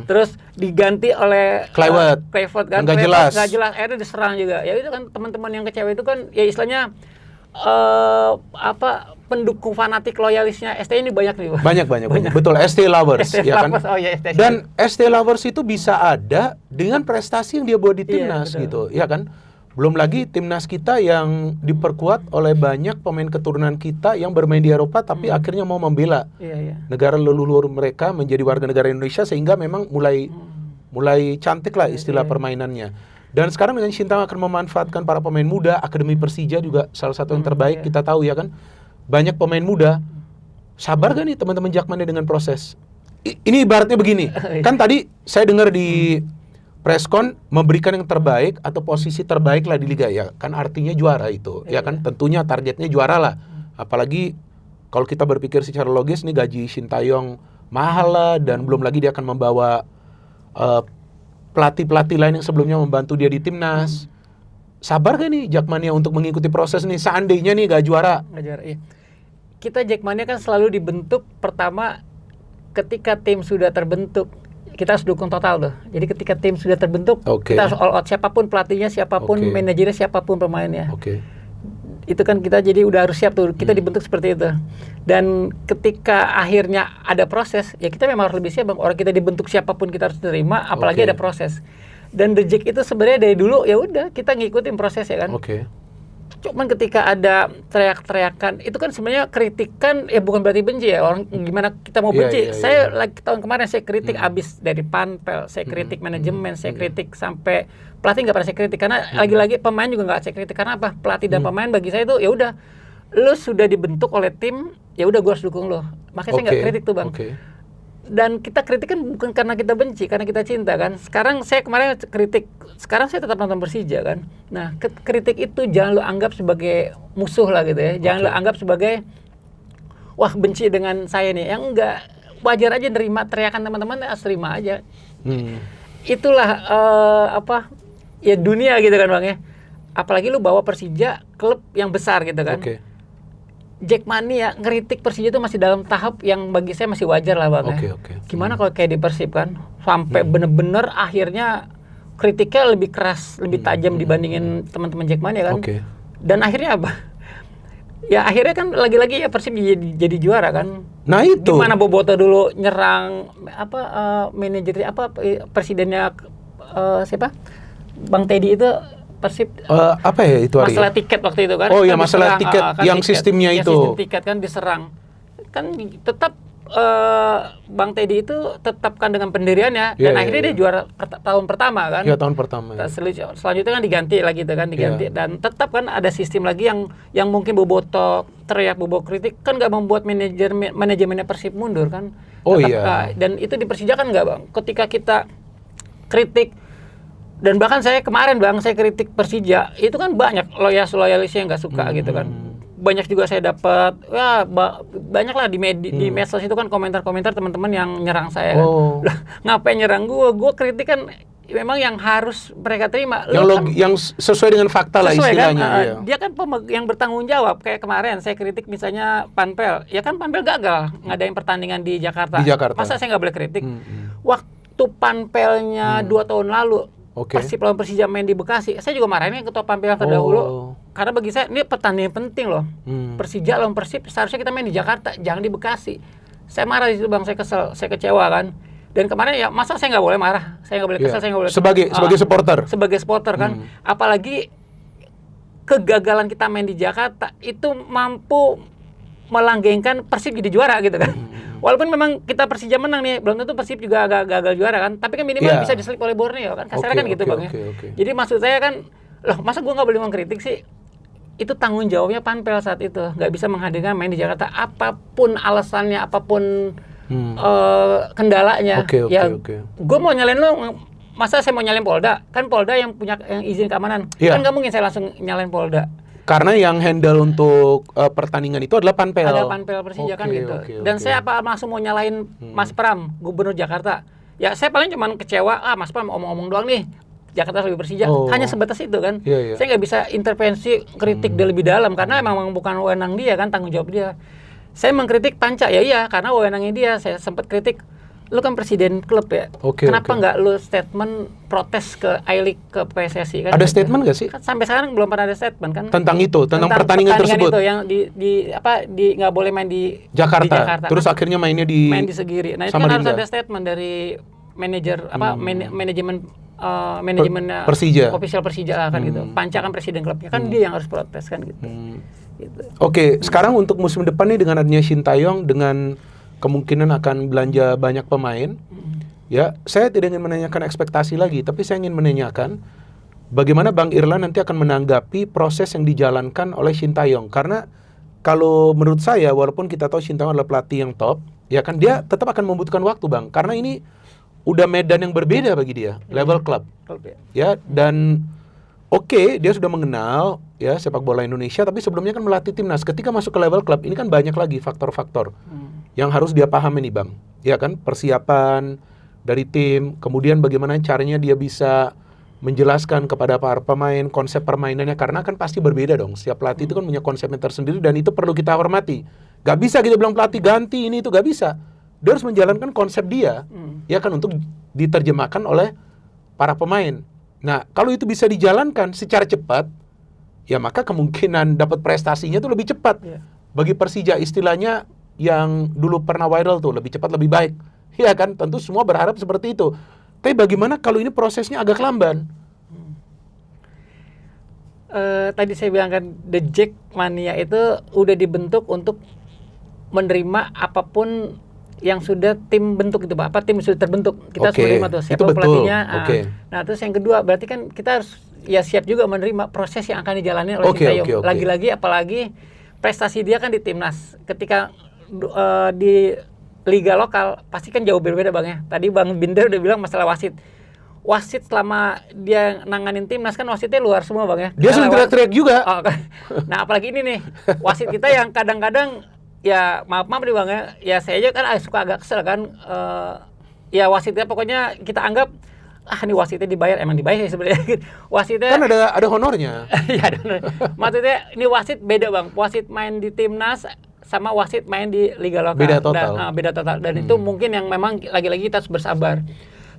Terus diganti oleh Kluivert kan. Nggak jelas. Akhirnya diserang juga. Ya itu kan teman-teman yang kecewa itu kan ya istilahnya pendukung fanatik loyalisnya ST ini banyak nih Bang. Banyak. Betul, ST lovers ya kan. ST. Dan ST lovers itu bisa ada dengan prestasi yang dia buat di timnas gitu, ya kan. Belum lagi timnas kita yang diperkuat oleh banyak pemain keturunan kita yang bermain di Eropa tapi akhirnya mau membela negara leluhur mereka menjadi warga negara Indonesia, sehingga memang mulai cantik lah istilah permainannya. Dan sekarang dengan Sintayong akan memanfaatkan para pemain muda, Akademi Persija juga salah satu yang terbaik kita tahu ya kan. Banyak pemain muda. Sabar gak nih teman-teman Jakmania dengan proses? Ini ibaratnya begini. Kan tadi saya dengar di preskon memberikan yang terbaik atau posisi terbaik lah di liga ya. Kan artinya juara itu. Ya kan tentunya targetnya juara lah. Apalagi kalau kita berpikir secara logis nih gaji Sintayong mahal lah, dan belum lagi dia akan membawa pelatih-pelatih lain yang sebelumnya membantu dia di timnas. Sabar gak nih Jakmania untuk mengikuti proses nih seandainya nih gak juara? Iya. Kita Jakmania kan selalu dibentuk pertama ketika tim sudah terbentuk. Kita harus dukung total tuh. Jadi ketika tim sudah terbentuk, kita harus all out, siapapun pelatihnya, siapapun manajernya, siapapun pemainnya. Itu kan kita jadi udah harus siap tuh. Kita dibentuk seperti itu. Dan ketika akhirnya ada proses, ya kita memang harus lebih siap Bang. Orang kita dibentuk siapapun kita harus terima, apalagi ada proses. Dan The Jack itu sebenarnya dari dulu ya udah kita ngikutin proses ya kan. Cuman ketika ada teriak-teriakan, itu kan sebenarnya kritikan ya bukan berarti benci ya. Orang gimana kita mau benci. Saya lagi tahun kemarin saya kritik abis dari Panpel, saya kritik manajemen, saya kritik sampai pelatih nggak pernah saya kritik, karena lagi-lagi pemain juga nggak saya kritik. Karena apa? Pelatih dan pemain bagi saya itu ya udah, lu sudah dibentuk oleh tim, ya udah gue harus dukung lo. Makanya saya nggak kritik tuh Bang. Dan kita kritik kan bukan karena kita benci, karena kita cinta kan. Sekarang saya kemarin kritik, sekarang saya tetap nonton Persija kan. Nah, kritik itu jangan lo anggap sebagai musuh lah gitu ya. Jangan lo anggap sebagai wah benci dengan saya nih. Yang enggak, wajar aja nerima teriakan teman-teman, harus terima aja. Itulah ya dunia gitu kan Bang ya. Apalagi lu bawa Persija, klub yang besar gitu kan. Jakmania ngeritik Persija itu masih dalam tahap yang bagi saya masih wajar lah Bang ya. Gimana kalau kayak di Persib kan, sampai bener-bener akhirnya kritiknya lebih keras, lebih tajam dibandingin teman-teman Jakmania kan. Dan akhirnya apa? Ya akhirnya kan lagi-lagi ya Persib jadi juara kan. Nah itu. Gimana Boboto dulu nyerang manajer presidennya siapa? Bang Teddy itu Persib apa ya itu hari? Masalah tiket waktu itu kan. Oh ya masalah tiket yang sistemnya itu. Sistem tiket kan diserang. Kan tetap Bang Teddy itu tetapkan dengan pendiriannya dan akhirnya dia juara tahun pertama kan. Iya tahun pertama. Selanjutnya kan diganti lagi itu kan dan tetap kan ada sistem lagi yang mungkin Boboto teriak, Bobo kritik kan nggak membuat manajemennya Persib mundur kan. Dan itu di Persija kan nggak Bang. Ketika kita kritik. Dan bahkan saya kemarin Bang, saya kritik Persija, itu kan banyak loyalis yang nggak suka gitu kan. Banyak juga saya dapat, ya banyak lah di medsos itu kan komentar-komentar teman-teman yang nyerang saya kan. Lah, ngapain nyerang gue kritik kan memang yang harus mereka terima. Yang sesuai dengan fakta lah istilahnya. Kan, dia kan yang bertanggung jawab. Kayak kemarin saya kritik misalnya Panpel, ya kan Panpel gagal ngadain pertandingan di Jakarta. Masa saya nggak boleh kritik? Waktu Panpelnya 2 tahun lalu, Persib lawan Persija main di Bekasi, saya juga marahin ketua Panpel terdahulu. Karena bagi saya ini pertandingan penting loh. Persija lawan Persib seharusnya kita main di Jakarta, jangan di Bekasi. Saya marah di situ Bang, saya kesel, saya kecewa kan. Dan kemarin ya masa saya nggak boleh marah, saya nggak boleh kesel, saya nggak boleh. Sebagai supporter. Sebagai supporter kan, apalagi kegagalan kita main di Jakarta itu mampu melanggengkan Persib jadi juara gitu kan. Walaupun memang kita Persija menang nih, belum tentu Persib juga gagal juara kan. Tapi kan minimal bisa diselip oleh Borneo kan. Kasarnya kan gitu Bang ya. Jadi maksud saya kan, loh masa gue nggak boleh mengkritik sih? Itu tanggung jawabnya Panpel saat itu. Nggak bisa menghadirkan main di Jakarta. Apapun alasannya, apapun kendalanya. Gue mau nyalain lo, masa saya mau nyalain Polda? Kan Polda yang punya yang izin keamanan. Kan nggak mungkin saya langsung nyalain Polda. Karena yang handle untuk pertandingan itu adalah Panpel. Ada Panpel Persija kan gitu. Dan saya langsung mau nyalain Mas Pram, Gubernur Jakarta. Ya saya paling cuma kecewa, Mas Pram omong-omong doang nih. Jakarta lebih Persija, hanya sebatas itu kan. Saya nggak bisa intervensi kritik dia lebih dalam karena memang bukan wewenang dia kan, tanggung jawab dia. Saya mengkritik Panca, ya iya karena wewenangnya dia. Saya sempat kritik, lu kan presiden klub ya, kenapa nggak lu statement protes ke I-League, ke PSSI kan? Ada statement nggak sih? Kan sampai sekarang belum pernah ada statement kan? Tentang itu, tentang pertandingan tersebut. Itu yang di nggak boleh main di Jakarta. Terus kan? Akhirnya main di Segiri. Nah itu kan harus ada statement dari manajer manajemen Persija, official Persija kan gitu. Panca kan presiden klubnya kan dia yang harus protes kan gitu. Oke, sekarang untuk musim depan nih dengan adanya Sintayong dengan kemungkinan akan belanja banyak pemain, ya saya tidak ingin menanyakan ekspektasi lagi, tapi saya ingin menanyakan bagaimana Bang Irlan nanti akan menanggapi proses yang dijalankan oleh Sintayong. Karena kalau menurut saya, walaupun kita tahu Sintayong adalah pelatih yang top, ya kan dia tetap akan membutuhkan waktu Bang, karena ini udah medan yang berbeda bagi dia, level klub, ya dan dia sudah mengenal ya sepak bola Indonesia, tapi sebelumnya kan melatih timnas. Ketika masuk ke level klub, ini kan banyak lagi faktor-faktor yang harus dia pahami nih Bang, ya kan, persiapan dari tim, kemudian bagaimana caranya dia bisa menjelaskan kepada para pemain konsep permainannya, karena kan pasti berbeda dong, setiap pelatih itu kan punya konsepnya tersendiri dan itu perlu kita hormati. Gak bisa kita bilang pelatih ganti ini itu, gak bisa. Dia harus menjalankan konsep dia, ya kan, untuk diterjemahkan oleh para pemain. Nah, kalau itu bisa dijalankan secara cepat, ya maka kemungkinan dapat prestasinya itu lebih cepat. Bagi Persija istilahnya yang dulu pernah viral tuh, lebih cepat lebih baik. Ya kan, tentu semua berharap seperti itu. Tapi bagaimana kalau ini prosesnya agak lamban? Tadi saya bilang kan, The Jackmania itu udah dibentuk untuk menerima apapun yang sudah tim bentuk itu Pak, tim sudah terbentuk, kita harus menerima tuh siapa pelatihnya. Nah terus yang kedua berarti kan kita harus ya siap juga menerima proses yang akan dijalani oleh Sintayong. Lagi-lagi apalagi prestasi dia kan di timnas, ketika di liga lokal pasti kan jauh berbeda Bang ya. Tadi Bang Binder udah bilang masalah wasit selama dia nanganin timnas kan wasitnya luar semua Bang ya. Dia sering teriak-teriak juga. Nah apalagi ini nih wasit kita yang kadang-kadang ya maaf nih Bang ya saya aja kan suka agak kesel kan, ya wasitnya pokoknya kita anggap ini wasitnya dibayar, emang dibayar sih sebenarnya. Wasitnya kan ada honornya. Iya, maksudnya ini wasit beda Bang, wasit main di timnas sama wasit main di liga lokal beda total. Beda total dan itu mungkin yang memang lagi-lagi kita harus bersabar.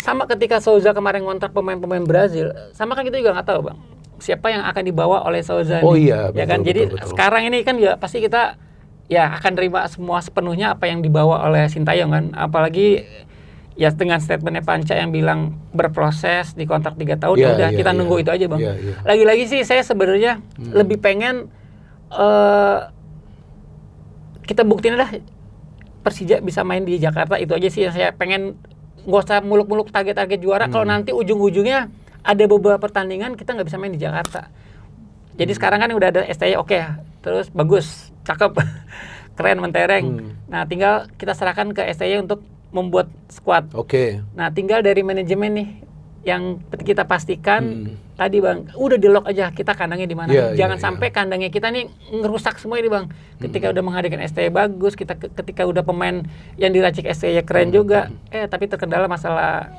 Sama ketika Souza kemarin ngontrak pemain-pemain Brazil, sama kan kita juga nggak tahu Bang siapa yang akan dibawa oleh Souza. Iya, ya kan, jadi sekarang ini kan ya pasti kita ya akan terima semua sepenuhnya apa yang dibawa oleh Sintayong kan, apalagi ya dengan statementnya Panca yang bilang berproses di kontrak 3 tahun, kita nunggu itu aja Bang. Lagi-lagi sih saya sebenarnya lebih pengen kita buktiin lah Persija bisa main di Jakarta, itu aja sih yang saya pengen. Nggak usah muluk-muluk target-target juara kalau nanti ujung-ujungnya ada beberapa pertandingan kita nggak bisa main di Jakarta. Jadi sekarang kan udah ada STY, terus bagus, cakep, keren, mentereng. Nah tinggal kita serahkan ke STY untuk membuat squad. Nah tinggal dari manajemen nih yang kita pastikan tadi Bang, udah di lock aja kita kandangnya di mana. Jangan sampai kandangnya kita nih ngerusak semua ini Bang. Ketika udah menghadirkan STY bagus, ketika udah pemain yang diracik STY keren juga, tapi terkendala masalah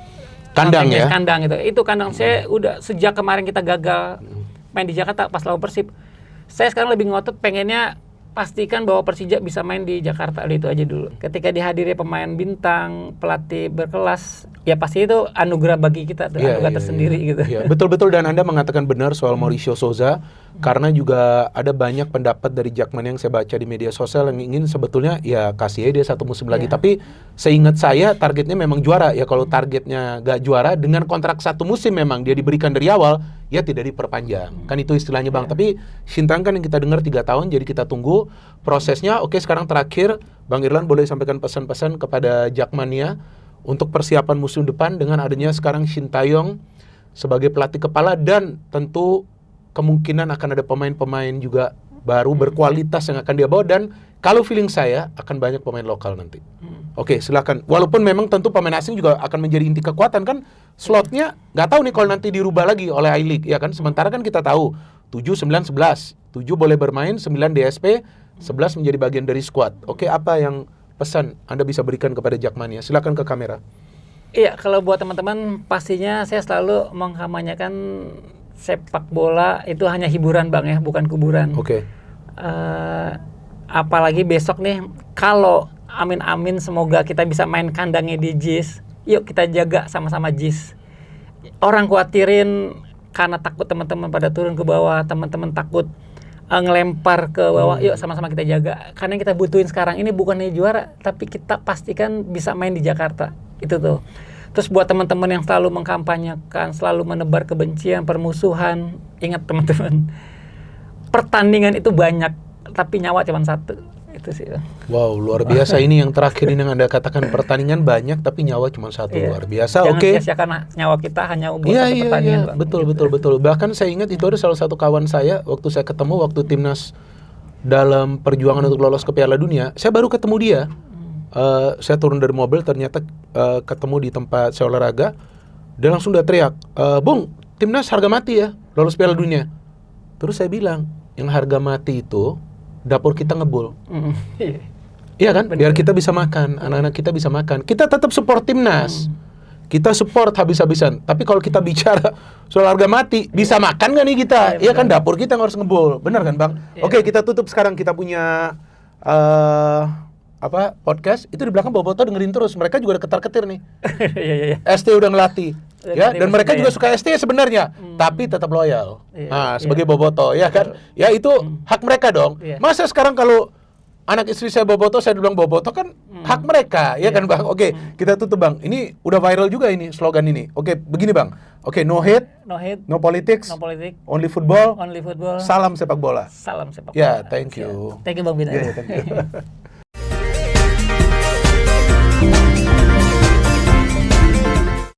kandang ya. Kandang itu kandang saya udah sejak kemarin kita gagal main di Jakarta pas lawan Persib. Saya sekarang lebih ngotot pengennya pastikan bahwa Persija bisa main di Jakarta, itu aja dulu. Ketika dihadiri pemain bintang, pelatih berkelas, ya pasti itu anugerah bagi kita, anugerah tersendiri gitu. Betul-betul, dan Anda mengatakan benar soal Mauricio Souza, karena juga ada banyak pendapat dari Jackman yang saya baca di media sosial yang ingin sebetulnya ya kasih dia 1 musim lagi. Tapi seingat saya targetnya memang juara. Ya kalau targetnya gak juara dengan kontrak 1 musim memang dia diberikan dari awal, ya tidak diperpanjang. Kan itu istilahnya Bang. Tapi Sintayong kan yang kita dengar 3 tahun, jadi kita tunggu prosesnya. Sekarang terakhir Bang Irlan boleh sampaikan pesan-pesan kepada Jackmania untuk persiapan musim depan dengan adanya sekarang Sintayong sebagai pelatih kepala, dan tentu kemungkinan akan ada pemain-pemain juga baru berkualitas yang akan dia bawa, dan kalau feeling saya akan banyak pemain lokal nanti. Silakan. Walaupun memang tentu pemain asing juga akan menjadi inti kekuatan kan, slotnya nggak tahu nih kalau nanti dirubah lagi oleh I-League ya kan. Sementara kan kita tahu 7, 9, 11. 7 boleh bermain, 9 DSP, 11 menjadi bagian dari squad. Oke, apa yang pesan Anda bisa berikan kepada Jakmania? Silakan ke kamera. Iya, kalau buat teman-teman pastinya saya selalu mengkampanyekan sepak bola itu hanya hiburan Bang ya, bukan kuburan. Oke. Apalagi besok nih, kalau amin-amin semoga kita bisa main kandangnya di JIS. Yuk kita jaga sama-sama JIS. Orang khawatirin karena takut teman-teman pada turun ke bawah, teman-teman takut ngelempar ke bawah. Yuk sama-sama kita jaga. Karena yang kita butuhin sekarang ini bukannya juara, tapi kita pastikan bisa main di Jakarta. Itu tuh. Terus buat teman-teman yang selalu mengkampanyekan, selalu menebar kebencian, permusuhan, ingat teman-teman, pertandingan itu banyak, tapi nyawa cuma satu. Itu sih. Wow, luar biasa. Ini yang terakhir ini yang Anda katakan, pertandingan banyak tapi nyawa cuma satu. Iya. Luar biasa. Jangan Oke. sia-siakan nyawa kita hanya buat satu pertandingan. Iya. Betul. Bahkan saya ingat itu ada salah satu kawan saya waktu saya ketemu waktu timnas dalam perjuangan untuk lolos ke Piala Dunia. Saya baru ketemu dia. Saya turun dari mobil, ternyata ketemu di tempat saya olahraga. Dia langsung udah teriak, "Bung, timnas harga mati ya, lolos Piala Dunia." Terus saya bilang, yang harga mati itu dapur kita ngebul. Iya kan? Bener. Biar kita bisa makan, anak-anak kita bisa makan. Kita tetap support timnas. Kita support habis-habisan. Tapi kalau kita bicara soal harga mati, bisa makan nggak nih kita? Iya kan, dapur kita harus ngebul. Benar kan, Bang? Oke, kita tutup sekarang. Kita punya podcast itu di belakang Boboto dengerin terus. Mereka juga udah ketar-ketir nih. ST udah ngelatih. Ya, dan mereka juga suka ST sebenarnya, tapi tetap loyal. Sebagai Boboto, ya kan? Ya itu hak mereka dong. Masa sekarang kalau anak istri saya Boboto, saya bilang Boboto kan hak mereka, ya kan Bang? Oke, kita tutup Bang. Ini udah viral juga ini slogan ini. Oke, begini Bang. Oke, no hate, no politics, only football, salam sepak bola. Salam sepak bola. Ya, thank you. Thank you Bang Bina. Thank you.